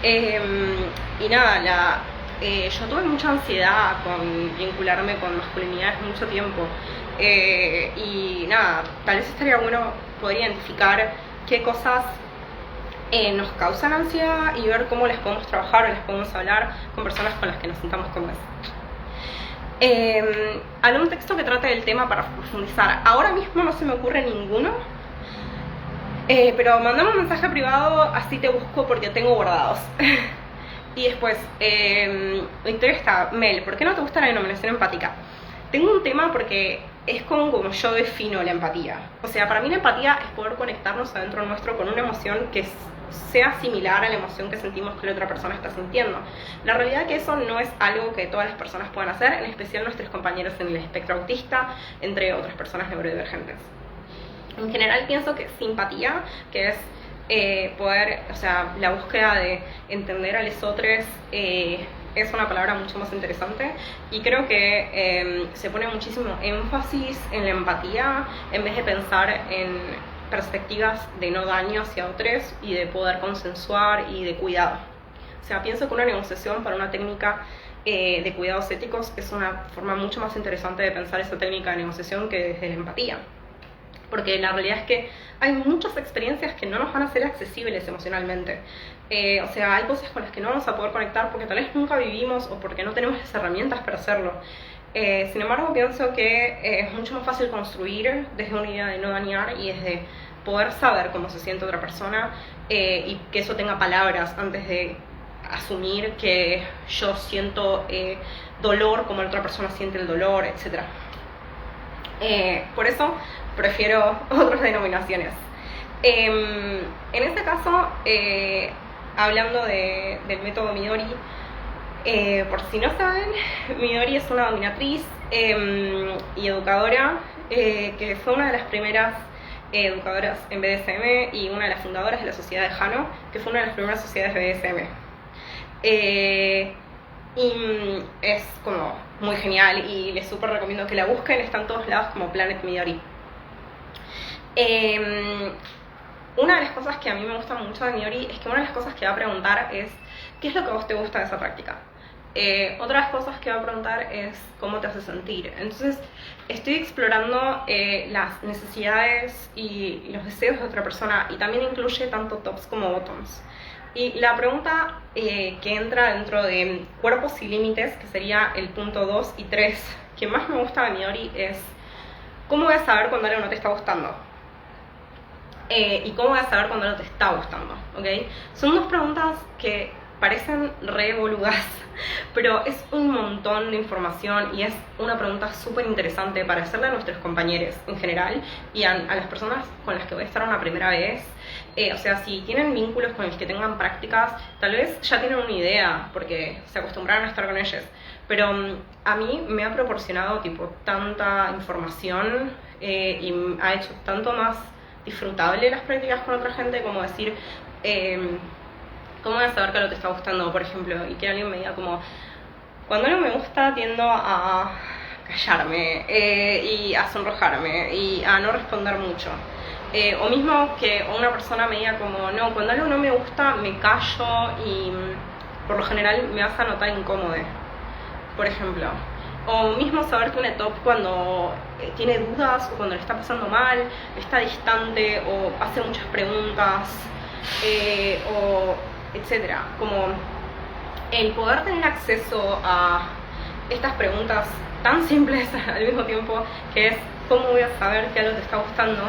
Y nada, yo tuve mucha ansiedad con vincularme con masculinidades mucho tiempo. Y nada, tal vez estaría bueno poder identificar qué cosas nos causan ansiedad y ver cómo las podemos trabajar o las podemos hablar con personas con las que nos sintamos cómodos. ¿Algún texto que trate del tema para profundizar? Ahora mismo no se me ocurre ninguno, pero mandame un mensaje privado, así te busco porque tengo guardados. Y después, Victoria está, Mel, ¿por qué no te gusta la denominación empática? Tengo un tema porque es como yo defino la empatía. O sea, para mí la empatía es poder conectarnos adentro nuestro con una emoción que sea similar a la emoción que sentimos que la otra persona está sintiendo. La realidad es que eso no es algo que todas las personas puedan hacer, en especial nuestros compañeros en el espectro autista, entre otras personas neurodivergentes. En general pienso que simpatía, que es poder, o sea, la búsqueda de entender a los otros, es una palabra mucho más interesante, y creo que se pone muchísimo énfasis en la empatía en vez de pensar en perspectivas de no daño hacia otros y de poder consensuar y de cuidado. O sea, pienso que una negociación para una técnica de cuidados éticos es una forma mucho más interesante de pensar esa técnica de negociación que desde la empatía. Porque la realidad es que hay muchas experiencias que no nos van a ser accesibles emocionalmente. O sea, hay cosas con las que no vamos a poder conectar porque tal vez nunca vivimos o porque no tenemos las herramientas para hacerlo. Sin embargo, pienso que es mucho más fácil construir desde una idea de no dañar y desde poder saber cómo se siente otra persona y que eso tenga palabras antes de asumir que yo siento dolor como la otra persona siente el dolor, etc. Por eso prefiero otras denominaciones. En este caso, hablando del método Midori, por si no saben, Midori es una dominatriz y educadora que fue una de las primeras educadoras en BDSM y una de las fundadoras de la sociedad de Jano, que fue una de las primeras sociedades de BDSM. Y es como muy genial y les súper recomiendo que la busquen, está en todos lados como Planet Midori. Una de las cosas que a mí me gusta mucho de Midori es que una de las cosas que va a preguntar es ¿qué es lo que a vos te gusta de esa práctica? Otras cosas que va a preguntar es cómo te hace sentir. Entonces estoy explorando las necesidades y los deseos de otra persona y también incluye tanto tops como bottoms. Y la pregunta que entra dentro de cuerpos y límites, que sería el punto 2 y 3, que más me gusta de Midori es ¿cómo voy a saber cuando algo no te está gustando? Y cómo voy a saber cuando algo te está gustando, ¿ok? Son dos preguntas que parecen re boludas, pero es un montón de información y es una pregunta súper interesante para hacerle a nuestros compañeros en general y a las personas con las que voy a estar una primera vez. O sea, si tienen vínculos con los que tengan prácticas, tal vez ya tienen una idea porque se acostumbraron a estar con ellos, pero a mí me ha proporcionado tipo tanta información y ha hecho tanto más disfrutable las prácticas con otra gente, como decir ¿cómo voy a saber que algo te está gustando? Por ejemplo, y que alguien me diga como cuando algo me gusta tiendo a callarme y a sonrojarme y a no responder mucho. O mismo que una persona me diga como no, cuando algo no me gusta me callo y por lo general me vas a notar incómodo, por ejemplo. O mismo saber que una top cuando tiene dudas o cuando le está pasando mal, está distante o hace muchas preguntas o etcétera. Como el poder tener acceso a estas preguntas tan simples al mismo tiempo, que es cómo voy a saber que algo te está gustando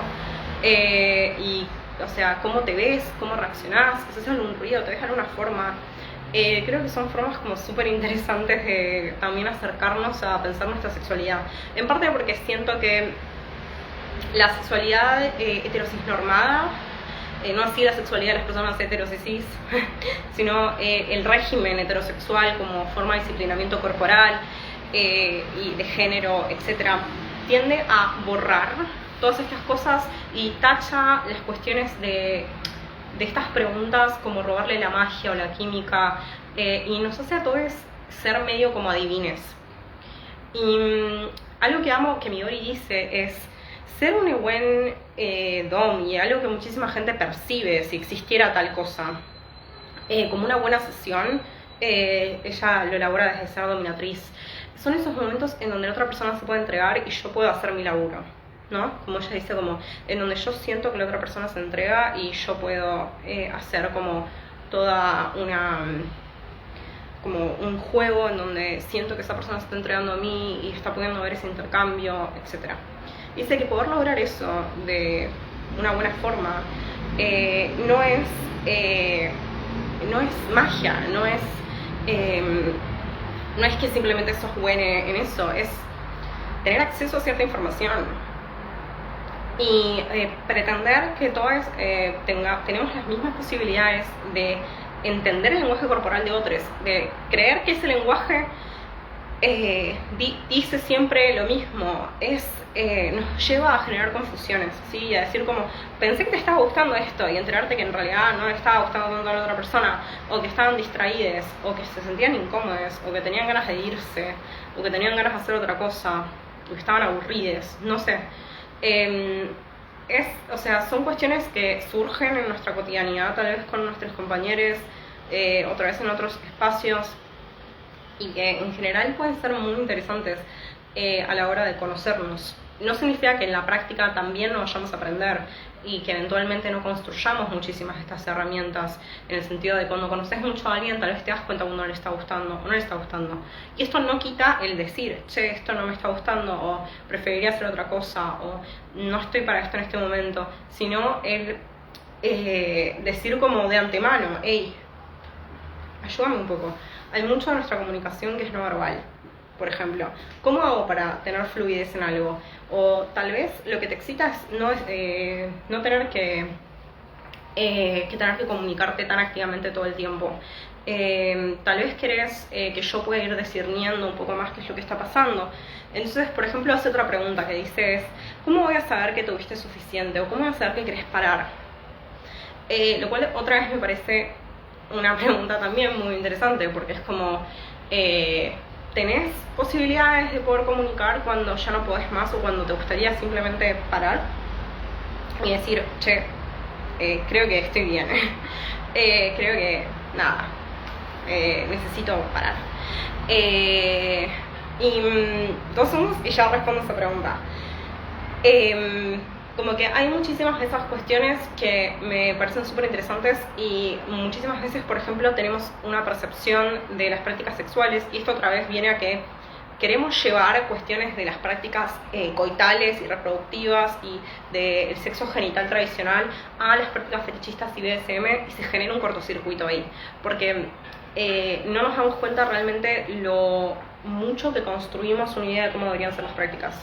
y o sea, cómo te ves, cómo reaccionás, si haces algún ruido, te ves de alguna forma. Creo que son formas como súper interesantes de también acercarnos a pensar nuestra sexualidad. En parte porque siento que la sexualidad heterosis normada, no así la sexualidad de las personas heteros y cis, sino el régimen heterosexual como forma de disciplinamiento corporal y de género, etc., tiende a borrar todas estas cosas y tacha las cuestiones de estas preguntas como robarle la magia o la química y nos hace a todos ser medio como adivines. Y algo que amo que Midori dice es ser un buen dom, y algo que muchísima gente percibe si existiera tal cosa como una buena sesión, ella lo elabora desde ser dominatriz. Son esos momentos en donde la otra persona se puede entregar y yo puedo hacer mi laburo, ¿no? Como ella dice, como en donde yo siento que la otra persona se entrega y yo puedo hacer como toda una como un juego en donde siento que esa persona se está entregando a mí y está pudiendo ver ese intercambio, etc. Dice que poder lograr eso de una buena forma no es magia, no es que simplemente sos bueno en eso, es tener acceso a cierta información y pretender que todos tenemos las mismas posibilidades de entender el lenguaje corporal de otros, de creer que ese lenguaje dice siempre lo mismo, nos lleva a generar confusiones, ¿sí? A decir como, pensé que te estaba gustando esto y enterarte que en realidad no le estaba gustando tanto a la otra persona, o que estaban distraídos, o que se sentían incómodos, o que tenían ganas de irse, o que tenían ganas de hacer otra cosa, o que estaban aburridos, no sé. O sea, son cuestiones que surgen en nuestra cotidianidad, tal vez con nuestros compañeros, otra vez en otros espacios, y que en general pueden ser muy interesantes a la hora de conocernos. no significa que en la práctica también no vayamos a aprender y que eventualmente no construyamos muchísimas de estas herramientas, en el sentido de cuando conoces mucho a alguien tal vez te das cuenta cuando no le está gustando o no le está gustando. Y esto no quita el decir, che, esto no me está gustando, o preferiría hacer otra cosa, o no estoy para esto en este momento, sino el decir como de antemano, hey, ayúdame un poco. Hay mucho de nuestra comunicación que es no verbal. Por ejemplo, ¿cómo hago para tener fluidez en algo? O tal vez lo que te excita es no tener que tener que comunicarte tan activamente todo el tiempo. Tal vez querés que yo pueda ir discerniendo un poco más qué es lo que está pasando. Entonces, por ejemplo, hace otra pregunta que dice es, ¿cómo voy a saber que tuviste suficiente? O ¿cómo voy a saber que querés parar? Lo cual otra vez me parece una pregunta también muy interesante, porque es como... ¿tenés posibilidades de poder comunicar cuando ya no podés más o cuando te gustaría simplemente parar y decir, che, creo que estoy bien, creo que nada, necesito parar? Y 2 segundos y ya respondo esa pregunta. Como que hay muchísimas de esas cuestiones que me parecen súper interesantes, y muchísimas veces, por ejemplo, tenemos una percepción de las prácticas sexuales, y esto otra vez viene a que queremos llevar cuestiones de las prácticas coitales y reproductivas y del sexo genital tradicional a las prácticas fetichistas y BDSM, y se genera un cortocircuito ahí, porque no nos damos cuenta realmente lo mucho que construimos una idea de cómo deberían ser las prácticas,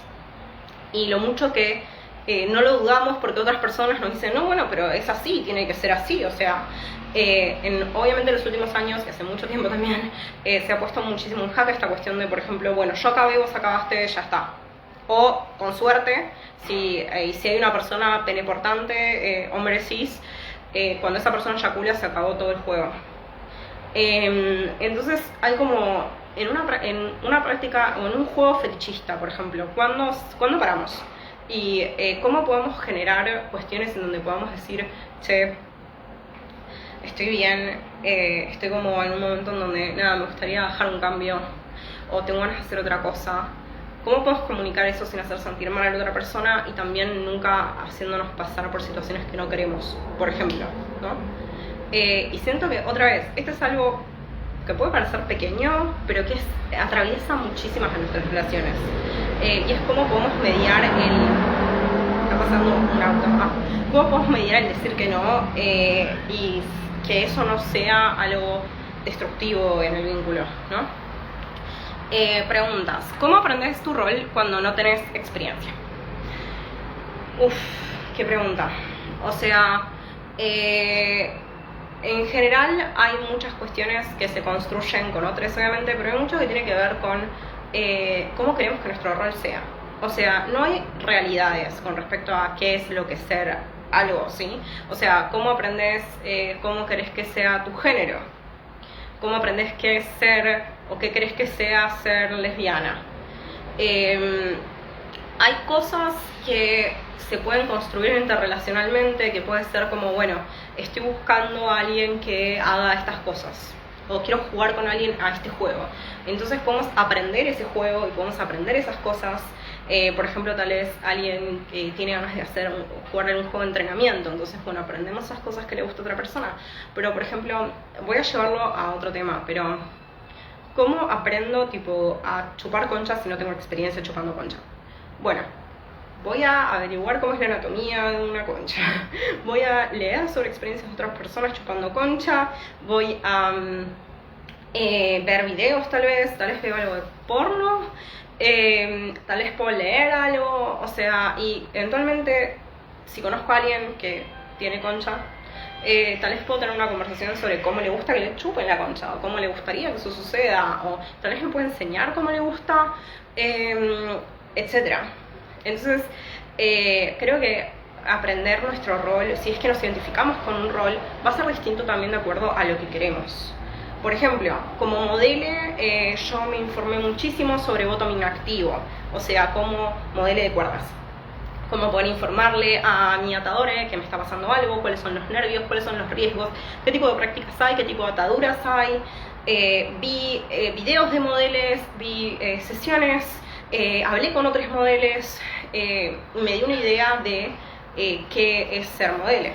y lo mucho que no lo dudamos porque otras personas nos dicen, no, bueno, pero es así, tiene que ser así. O sea, obviamente en los últimos años, y hace mucho tiempo también, se ha puesto muchísimo en jaque esta cuestión de, por ejemplo, bueno, yo acabé, vos acabaste, ya está. O, con suerte, si hay una persona peneportante, hombre cis, cuando esa persona eyacula se acabó todo el juego. Entonces hay como, en una práctica o en un juego fetichista, por ejemplo, ¿cuándo paramos? Y cómo podemos generar cuestiones en donde podamos decir, che, estoy bien, estoy como en un momento en donde, nada, me gustaría bajar un cambio, o tengo ganas de hacer otra cosa. ¿Cómo podemos comunicar eso sin hacer sentir mal a la otra persona y también nunca haciéndonos pasar por situaciones que no queremos, por ejemplo, ¿no? Y siento que, otra vez, esto es algo que puede parecer pequeño, pero que atraviesa muchísimas de nuestras relaciones. Y es cómo podemos mediar está pasando un auto, cómo podemos mediar el decir que no, y que eso no sea algo destructivo en el vínculo, ¿no? Preguntas. ¿Cómo aprendes tu rol cuando no tenés experiencia? Uf, qué pregunta. O sea, en general hay muchas cuestiones que se construyen con otras, obviamente, pero hay mucho que tiene que ver con cómo queremos que nuestro rol sea. O sea, no hay realidades con respecto a qué es lo que es ser algo, ¿sí? O sea, ¿cómo aprendes cómo querés que sea tu género? ¿Cómo aprendes qué es ser o qué querés que sea ser lesbiana? Hay cosas que se pueden construir interrelacionalmente, que puede ser como, bueno, estoy buscando a alguien que haga estas cosas, o quiero jugar con alguien a este juego. Entonces podemos aprender ese juego y podemos aprender esas cosas. Por ejemplo, tal vez alguien que tiene ganas de jugar en un juego de entrenamiento, entonces, bueno, aprendemos esas cosas que le gusta a otra persona. Pero, por ejemplo, voy a llevarlo a otro tema, pero ¿cómo aprendo, tipo, a chupar concha si no tengo experiencia chupando concha? Bueno, voy a averiguar cómo es la anatomía de una concha, voy a leer sobre experiencias de otras personas chupando concha, voy a ver videos tal vez veo algo de porno, tal vez puedo leer algo, o sea, y eventualmente si conozco a alguien que tiene concha, tal vez puedo tener una conversación sobre cómo le gusta que le chupen la concha, o cómo le gustaría que eso suceda, o tal vez me puede enseñar cómo le gusta, etcétera. Entonces, creo que aprender nuestro rol, si es que nos identificamos con un rol, va a ser distinto también de acuerdo a lo que queremos. Por ejemplo, como modele, yo me informé muchísimo sobre bottoming activo, o sea, como modele de cuerdas. Cómo poder informarle a mi atadore que me está pasando algo, cuáles son los nervios, cuáles son los riesgos, qué tipo de prácticas hay, qué tipo de ataduras hay. Vi videos de modelos, vi sesiones, hablé con otros modelos, me dio una idea de qué es ser modelo.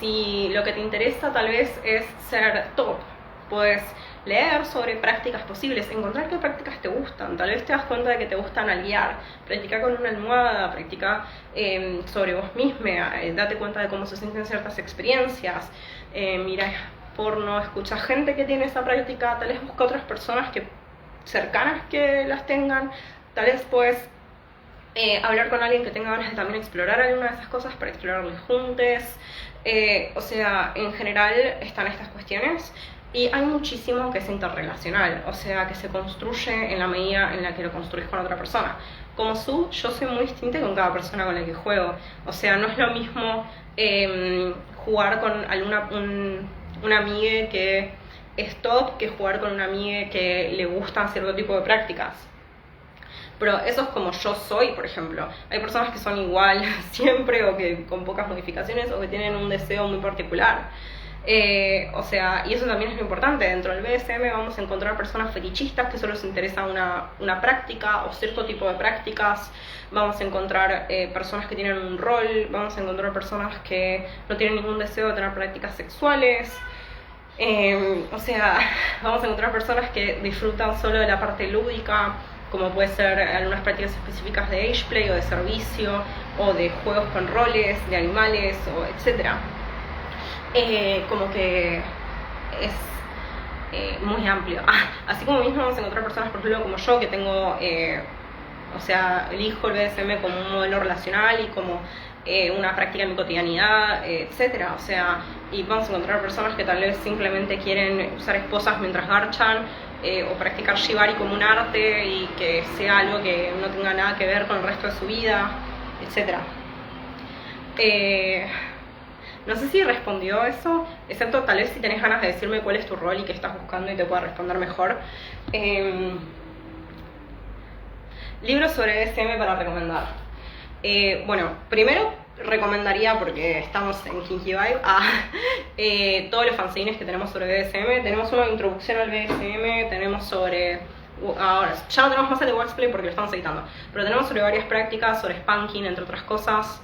Si lo que te interesa tal vez es ser top, puedes leer sobre prácticas posibles, encontrar qué prácticas te gustan. Tal vez te das cuenta de que te gustan al guiar, practicar con una almohada, practicar sobre vos misma, date cuenta de cómo se sienten ciertas experiencias, mira porno, escucha gente que tiene esa práctica, tal vez busca otras personas cercanas que las tengan, tal vez puedes hablar con alguien que tenga ganas de también explorar alguna de esas cosas para explorarlas juntos. O sea, en general están estas cuestiones y hay muchísimo que es interrelacional, o sea, que se construye en la medida en la que lo construís con otra persona. Como yo soy muy distinta con cada persona con la que juego, o sea, no es lo mismo jugar con una amiga que es top que jugar con una amiga que le gustan cierto tipo de prácticas. Pero eso es como yo soy, por ejemplo. Hay personas que son igual siempre o que con pocas modificaciones o que tienen un deseo muy particular. O sea, y eso también es lo importante. Dentro del BDSM vamos a encontrar personas fetichistas que solo les interesa una práctica o cierto tipo de prácticas. Vamos a encontrar personas que tienen un rol. Vamos a encontrar personas que no tienen ningún deseo de tener prácticas sexuales. O sea, vamos a encontrar personas que disfrutan solo de la parte lúdica, como puede ser algunas prácticas específicas de ageplay o de servicio o de juegos con roles, de animales, o etcétera. Como que es muy amplio. Así como mismo vamos a encontrar personas, por ejemplo, como yo, que tengo, o sea, elijo el BDSM como un modelo relacional y como una práctica en mi cotidianidad, etcétera. O sea, y vamos a encontrar personas que tal vez simplemente quieren usar esposas mientras garchan, o practicar shibari como un arte y que sea algo que no tenga nada que ver con el resto de su vida, etcétera. No sé si respondió eso, excepto tal vez si tenés ganas de decirme cuál es tu rol y qué estás buscando y te pueda responder mejor. Libros sobre BDSM para recomendar. Bueno, primero recomendaría, porque estamos en Kinky Vibe, todos los fanzines que tenemos sobre BDSM. Tenemos una introducción al BDSM, tenemos sobre... Ahora, ya no tenemos más el de Waxplay porque lo estamos editando, pero tenemos sobre varias prácticas, sobre spanking, entre otras cosas.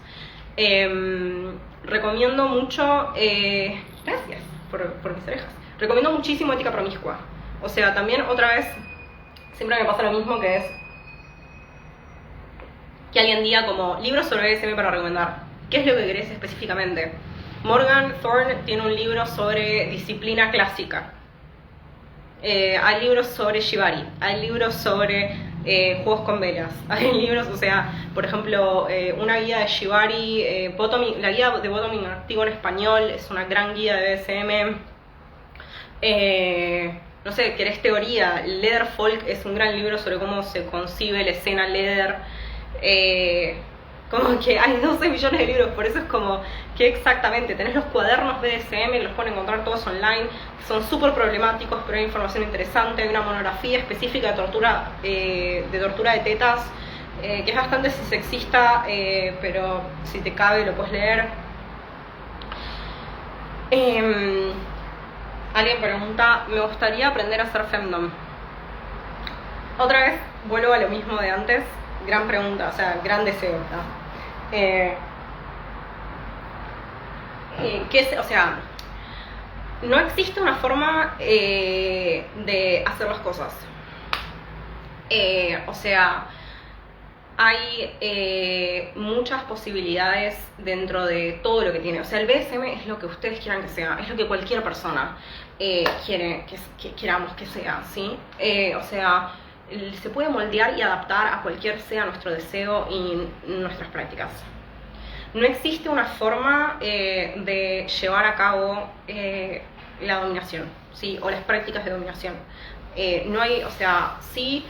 Recomiendo mucho... gracias por mis orejas. Recomiendo muchísimo Ética Promiscua. O sea, también otra vez, siempre me pasa lo mismo, que es que alguien diga como libros sobre BDSM para recomendar. ¿Qué es lo que querés específicamente? Morgan Thorne tiene un libro sobre disciplina clásica. Hay libros sobre shibari, hay libros sobre juegos con velas, hay libros, o sea, por ejemplo, una guía de shibari, la guía de bottoming activo en español es una gran guía de BDSM. No sé, querés teoría, Leather Folk es un gran libro sobre cómo se concibe la escena leather. Como que hay 12 millones de libros, por eso es como que exactamente tenés los cuadernos BDSM, los pueden encontrar todos online, son súper problemáticos, pero hay información interesante. Hay una monografía específica de tortura de tetas, que es bastante sexista, pero si te cabe lo puedes leer. Alguien pregunta, me gustaría aprender a hacer femdom. Otra vez vuelvo a lo mismo de antes. Gran pregunta, o sea, gran deseo, ¿no? O sea, no existe una forma de hacer las cosas. O sea, hay muchas posibilidades dentro de todo lo que tiene. O sea, el BDSM es lo que ustedes quieran que sea, es lo que cualquier persona quiere que queramos que sea, ¿sí? O sea, se puede moldear y adaptar a cualquier sea nuestro deseo y nuestras prácticas. No existe una forma de llevar a cabo la dominación, ¿sí? O las prácticas de dominación. No hay, o sea, sí,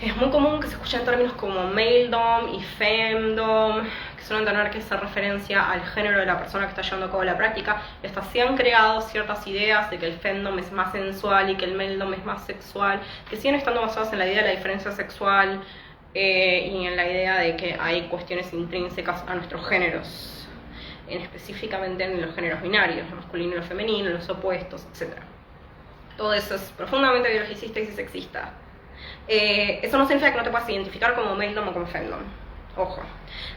es muy común que se escuchen términos como maledom y femdom, que suelen tener que hacer referencia al género de la persona que está llevando a cabo la práctica. Y hasta se han creado ciertas ideas de que el femdom es más sensual y que el maledom es más sexual, que siguen estando basadas en la idea de la diferencia sexual y en la idea de que hay cuestiones intrínsecas a nuestros géneros, específicamente en los géneros binarios, lo masculino y lo femenino, los opuestos, etc. Todo eso es profundamente biologicista y sexista. Eso no significa que no te puedas identificar como male dom o como femdom. Ojo,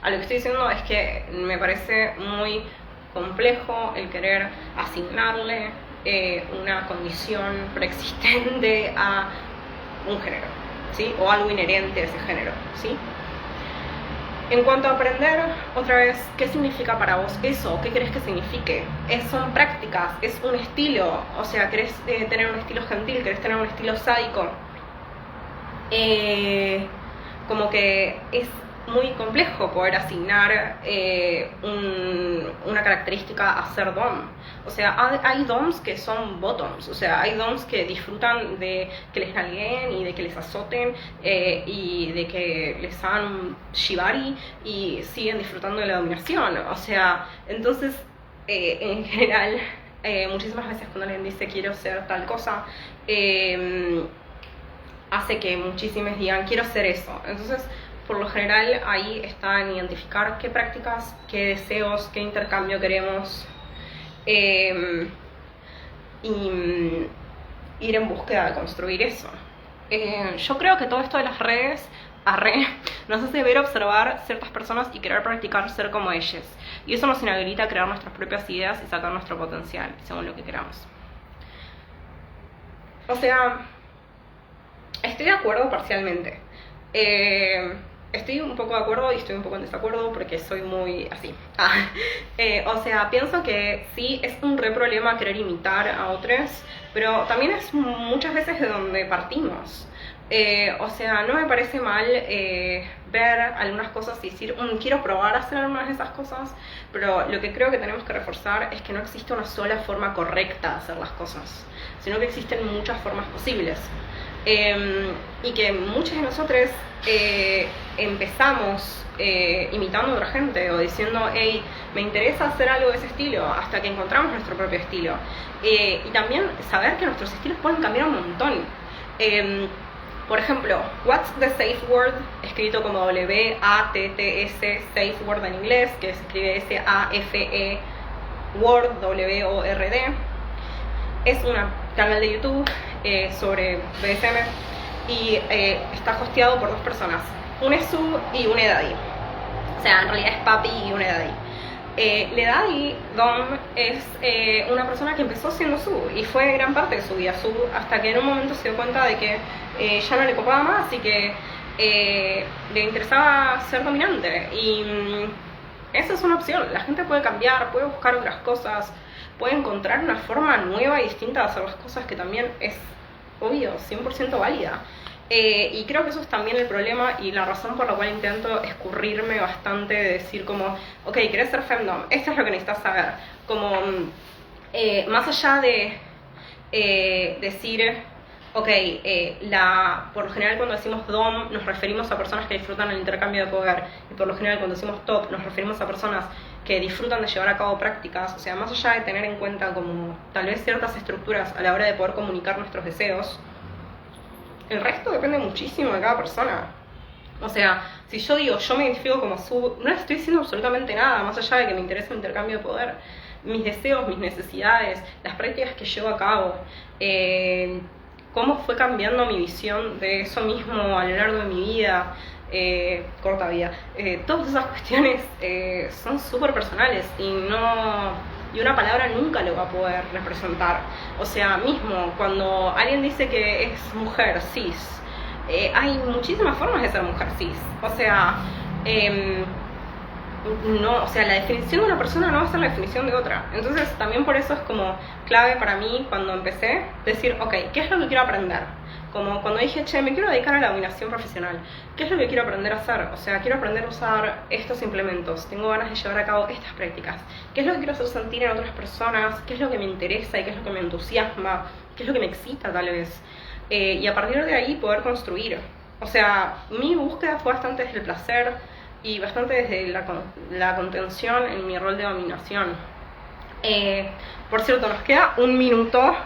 a lo que estoy diciendo es que me parece muy complejo el querer asignarle una condición preexistente a un género, ¿sí? O algo inherente a ese género, ¿sí? En cuanto a aprender, otra vez, ¿qué significa para vos eso? ¿Qué crees que signifique? Son prácticas, es un estilo, o sea, ¿querés tener un estilo gentil? ¿Querés tener un estilo sádico? Como que es muy complejo poder asignar una característica a ser dom. O sea, hay doms que son bottoms, o sea, hay doms que disfrutan de que les nalgueen y de que les azoten y de que les hagan un shibari y siguen disfrutando de la dominación. O sea, entonces, en general, muchísimas veces cuando alguien dice quiero ser tal cosa, hace que muchísimos digan quiero ser eso. Entonces, por lo general ahí está en identificar qué prácticas, qué deseos, qué intercambio queremos y ir en búsqueda de construir eso. Yo creo que todo esto de las redes nos hace ver, observar ciertas personas y querer practicar ser como ellas. Y eso nos inhabilita a crear nuestras propias ideas y sacar nuestro potencial, según lo que queramos. O sea, estoy de acuerdo parcialmente. Estoy un poco de acuerdo y estoy un poco en desacuerdo porque soy muy así. O sea, pienso que sí, es un re problema querer imitar a otros, pero también es muchas veces de donde partimos. O sea, no me parece mal ver algunas cosas y decir, quiero probar a hacer algunas de esas cosas, pero lo que creo que tenemos que reforzar es que no existe una sola forma correcta de hacer las cosas, sino que existen muchas formas posibles. Y que muchos de nosotros empezamos imitando a otra gente o diciendo, hey, me interesa hacer algo de ese estilo, hasta que encontramos nuestro propio estilo. Y también saber que nuestros estilos pueden cambiar un montón. Por ejemplo, What's the Safe Word, escrito como W-A-T-T-S, Safe Word en inglés, que se escribe S-A-F-E Word, W-O-R-D. Es un canal de YouTube sobre BDSM y está hosteado por dos personas, un Esu y un Edaddy. O sea, en realidad es Papi y un Edaddy. Edaddy Dom es una persona que empezó siendo Su y fue gran parte de su vida Su hasta que en un momento se dio cuenta de que ya no le copaba más y que le interesaba ser dominante. Y esa es una opción. La gente puede cambiar, puede buscar otras cosas, puede encontrar una forma nueva y distinta de hacer las cosas que también es, obvio, 100% válida. Y creo que eso es también el problema y la razón por la cual intento escurrirme bastante de decir como, ok, ¿querés ser femdom? Esto es lo que necesitas saber. Como, más allá de decir, ok, por lo general cuando decimos dom nos referimos a personas que disfrutan el intercambio de poder, y por lo general cuando decimos top nos referimos a personas que disfrutan de llevar a cabo prácticas. O sea, más allá de tener en cuenta como tal vez ciertas estructuras a la hora de poder comunicar nuestros deseos, el resto depende muchísimo de cada persona. O sea, si yo digo, yo me identifico como Su, no estoy diciendo absolutamente nada, más allá de que me interese el intercambio de poder. Mis deseos, mis necesidades, las prácticas que llevo a cabo, cómo fue cambiando mi visión de eso mismo a lo largo de mi vida, corta vida. Todas esas cuestiones son súper personales y una palabra nunca lo va a poder representar. O sea, mismo cuando alguien dice que es mujer cis, hay muchísimas formas de ser mujer cis. O sea, no, o sea, la definición de una persona no va a ser la definición de otra. Entonces también por eso es como clave para mí cuando empecé decir, ok, ¿qué es lo que quiero aprender? Como cuando dije, che, me quiero dedicar a la dominación profesional, ¿qué es lo que quiero aprender a hacer? O sea, quiero aprender a usar estos implementos, tengo ganas de llevar a cabo estas prácticas. ¿Qué es lo que quiero hacer sentir en otras personas? ¿Qué es lo que me interesa y qué es lo que me entusiasma? ¿Qué es lo que me excita tal vez? Y a partir de ahí poder construir. O sea, mi búsqueda fue bastante desde el placer y bastante desde la contención en mi rol de dominación. Por cierto, nos queda un minuto.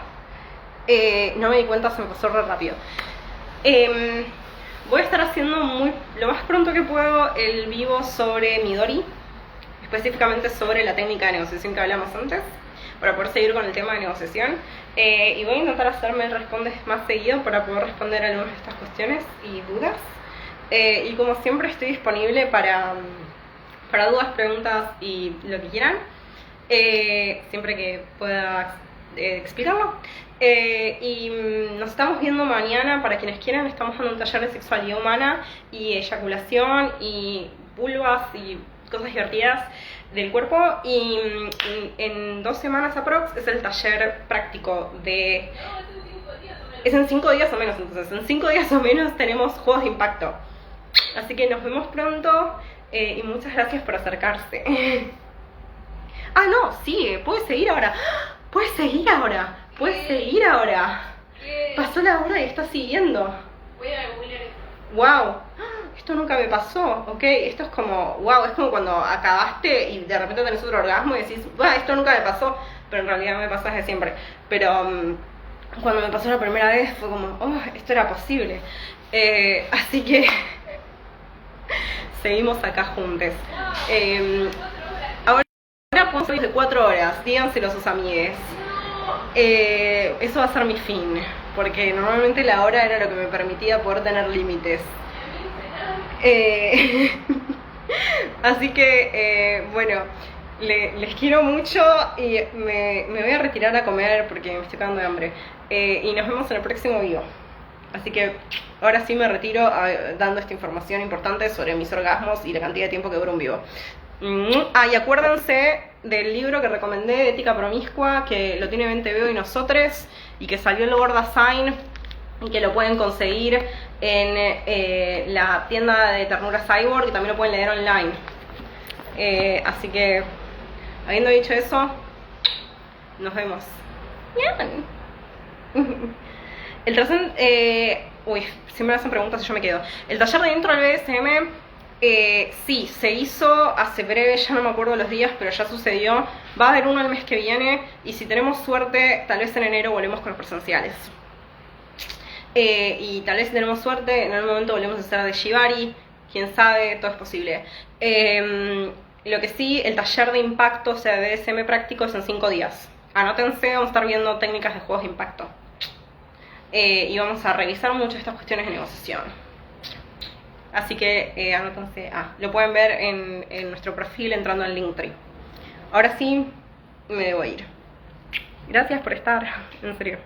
No me di cuenta, se me pasó re rápido. Voy a estar haciendo lo más pronto que puedo el vivo sobre Midori, específicamente sobre la técnica de negociación que hablamos antes, para poder seguir con el tema de negociación. Y voy a intentar hacerme el respondes más seguido para poder responder algunas de estas cuestiones y dudas. Y como siempre estoy disponible para dudas, preguntas y lo que quieran. Siempre que pueda explicarlo. Y nos estamos viendo mañana, para quienes quieran, estamos dando un taller de sexualidad humana y eyaculación y vulvas y cosas divertidas del cuerpo. Y en 2 semanas aprox es el taller práctico de... Es en 5 días o menos, entonces en 5 días o menos tenemos juegos de impacto. Así que nos vemos pronto y muchas gracias por acercarse. Ah, no, sigue, puedes seguir ahora. Puedes seguir ahora. Puedes seguir ahora. ¿Qué? Pasó la hora y está siguiendo. Voy a googlear esto. Wow, esto nunca me pasó, ok. Esto es como, wow, es como cuando acabaste y de repente tenés otro orgasmo y decís, esto nunca me pasó. Pero en realidad me pasa desde siempre. Pero cuando me pasó la primera vez fue como, esto era posible. Así que seguimos acá juntos. Ahora puedo salir de 4 horas, díganselo a sus amigues. Eso va a ser mi fin, porque normalmente la hora era lo que me permitía poder tener límites. Así que, bueno, les quiero mucho y me voy a retirar a comer porque me estoy cagando de hambre. Y nos vemos en el próximo video. Así que ahora sí me retiro dando esta información importante sobre mis orgasmos y la cantidad de tiempo que dura un vivo. Y acuérdense del libro que recomendé de Ética Promiscua, que lo tiene 20 y nosotros, y que salió el Gorda Sign, y que lo pueden conseguir en la tienda de Ternura Cyborg, y también lo pueden leer online. Así que, habiendo dicho eso, nos vemos. El taller, siempre me hacen preguntas y yo me quedo. El taller de dentro del BDSM, sí, se hizo hace breve, ya no me acuerdo los días, pero ya sucedió. Va a haber uno el mes que viene y si tenemos suerte, tal vez en enero volvemos con los presenciales. Y tal vez si tenemos suerte, en algún momento volvemos a hacer de Shibari, quién sabe, todo es posible. Lo que sí, el taller de impacto, o sea, de BDSM práctico, es en 5 días. Anótense, vamos a estar viendo técnicas de juegos de impacto. Y vamos a revisar muchas de estas cuestiones de negociación. Así que anótense. Lo pueden ver en nuestro perfil entrando al Linktree. Ahora sí, me debo ir. Gracias por estar, en serio.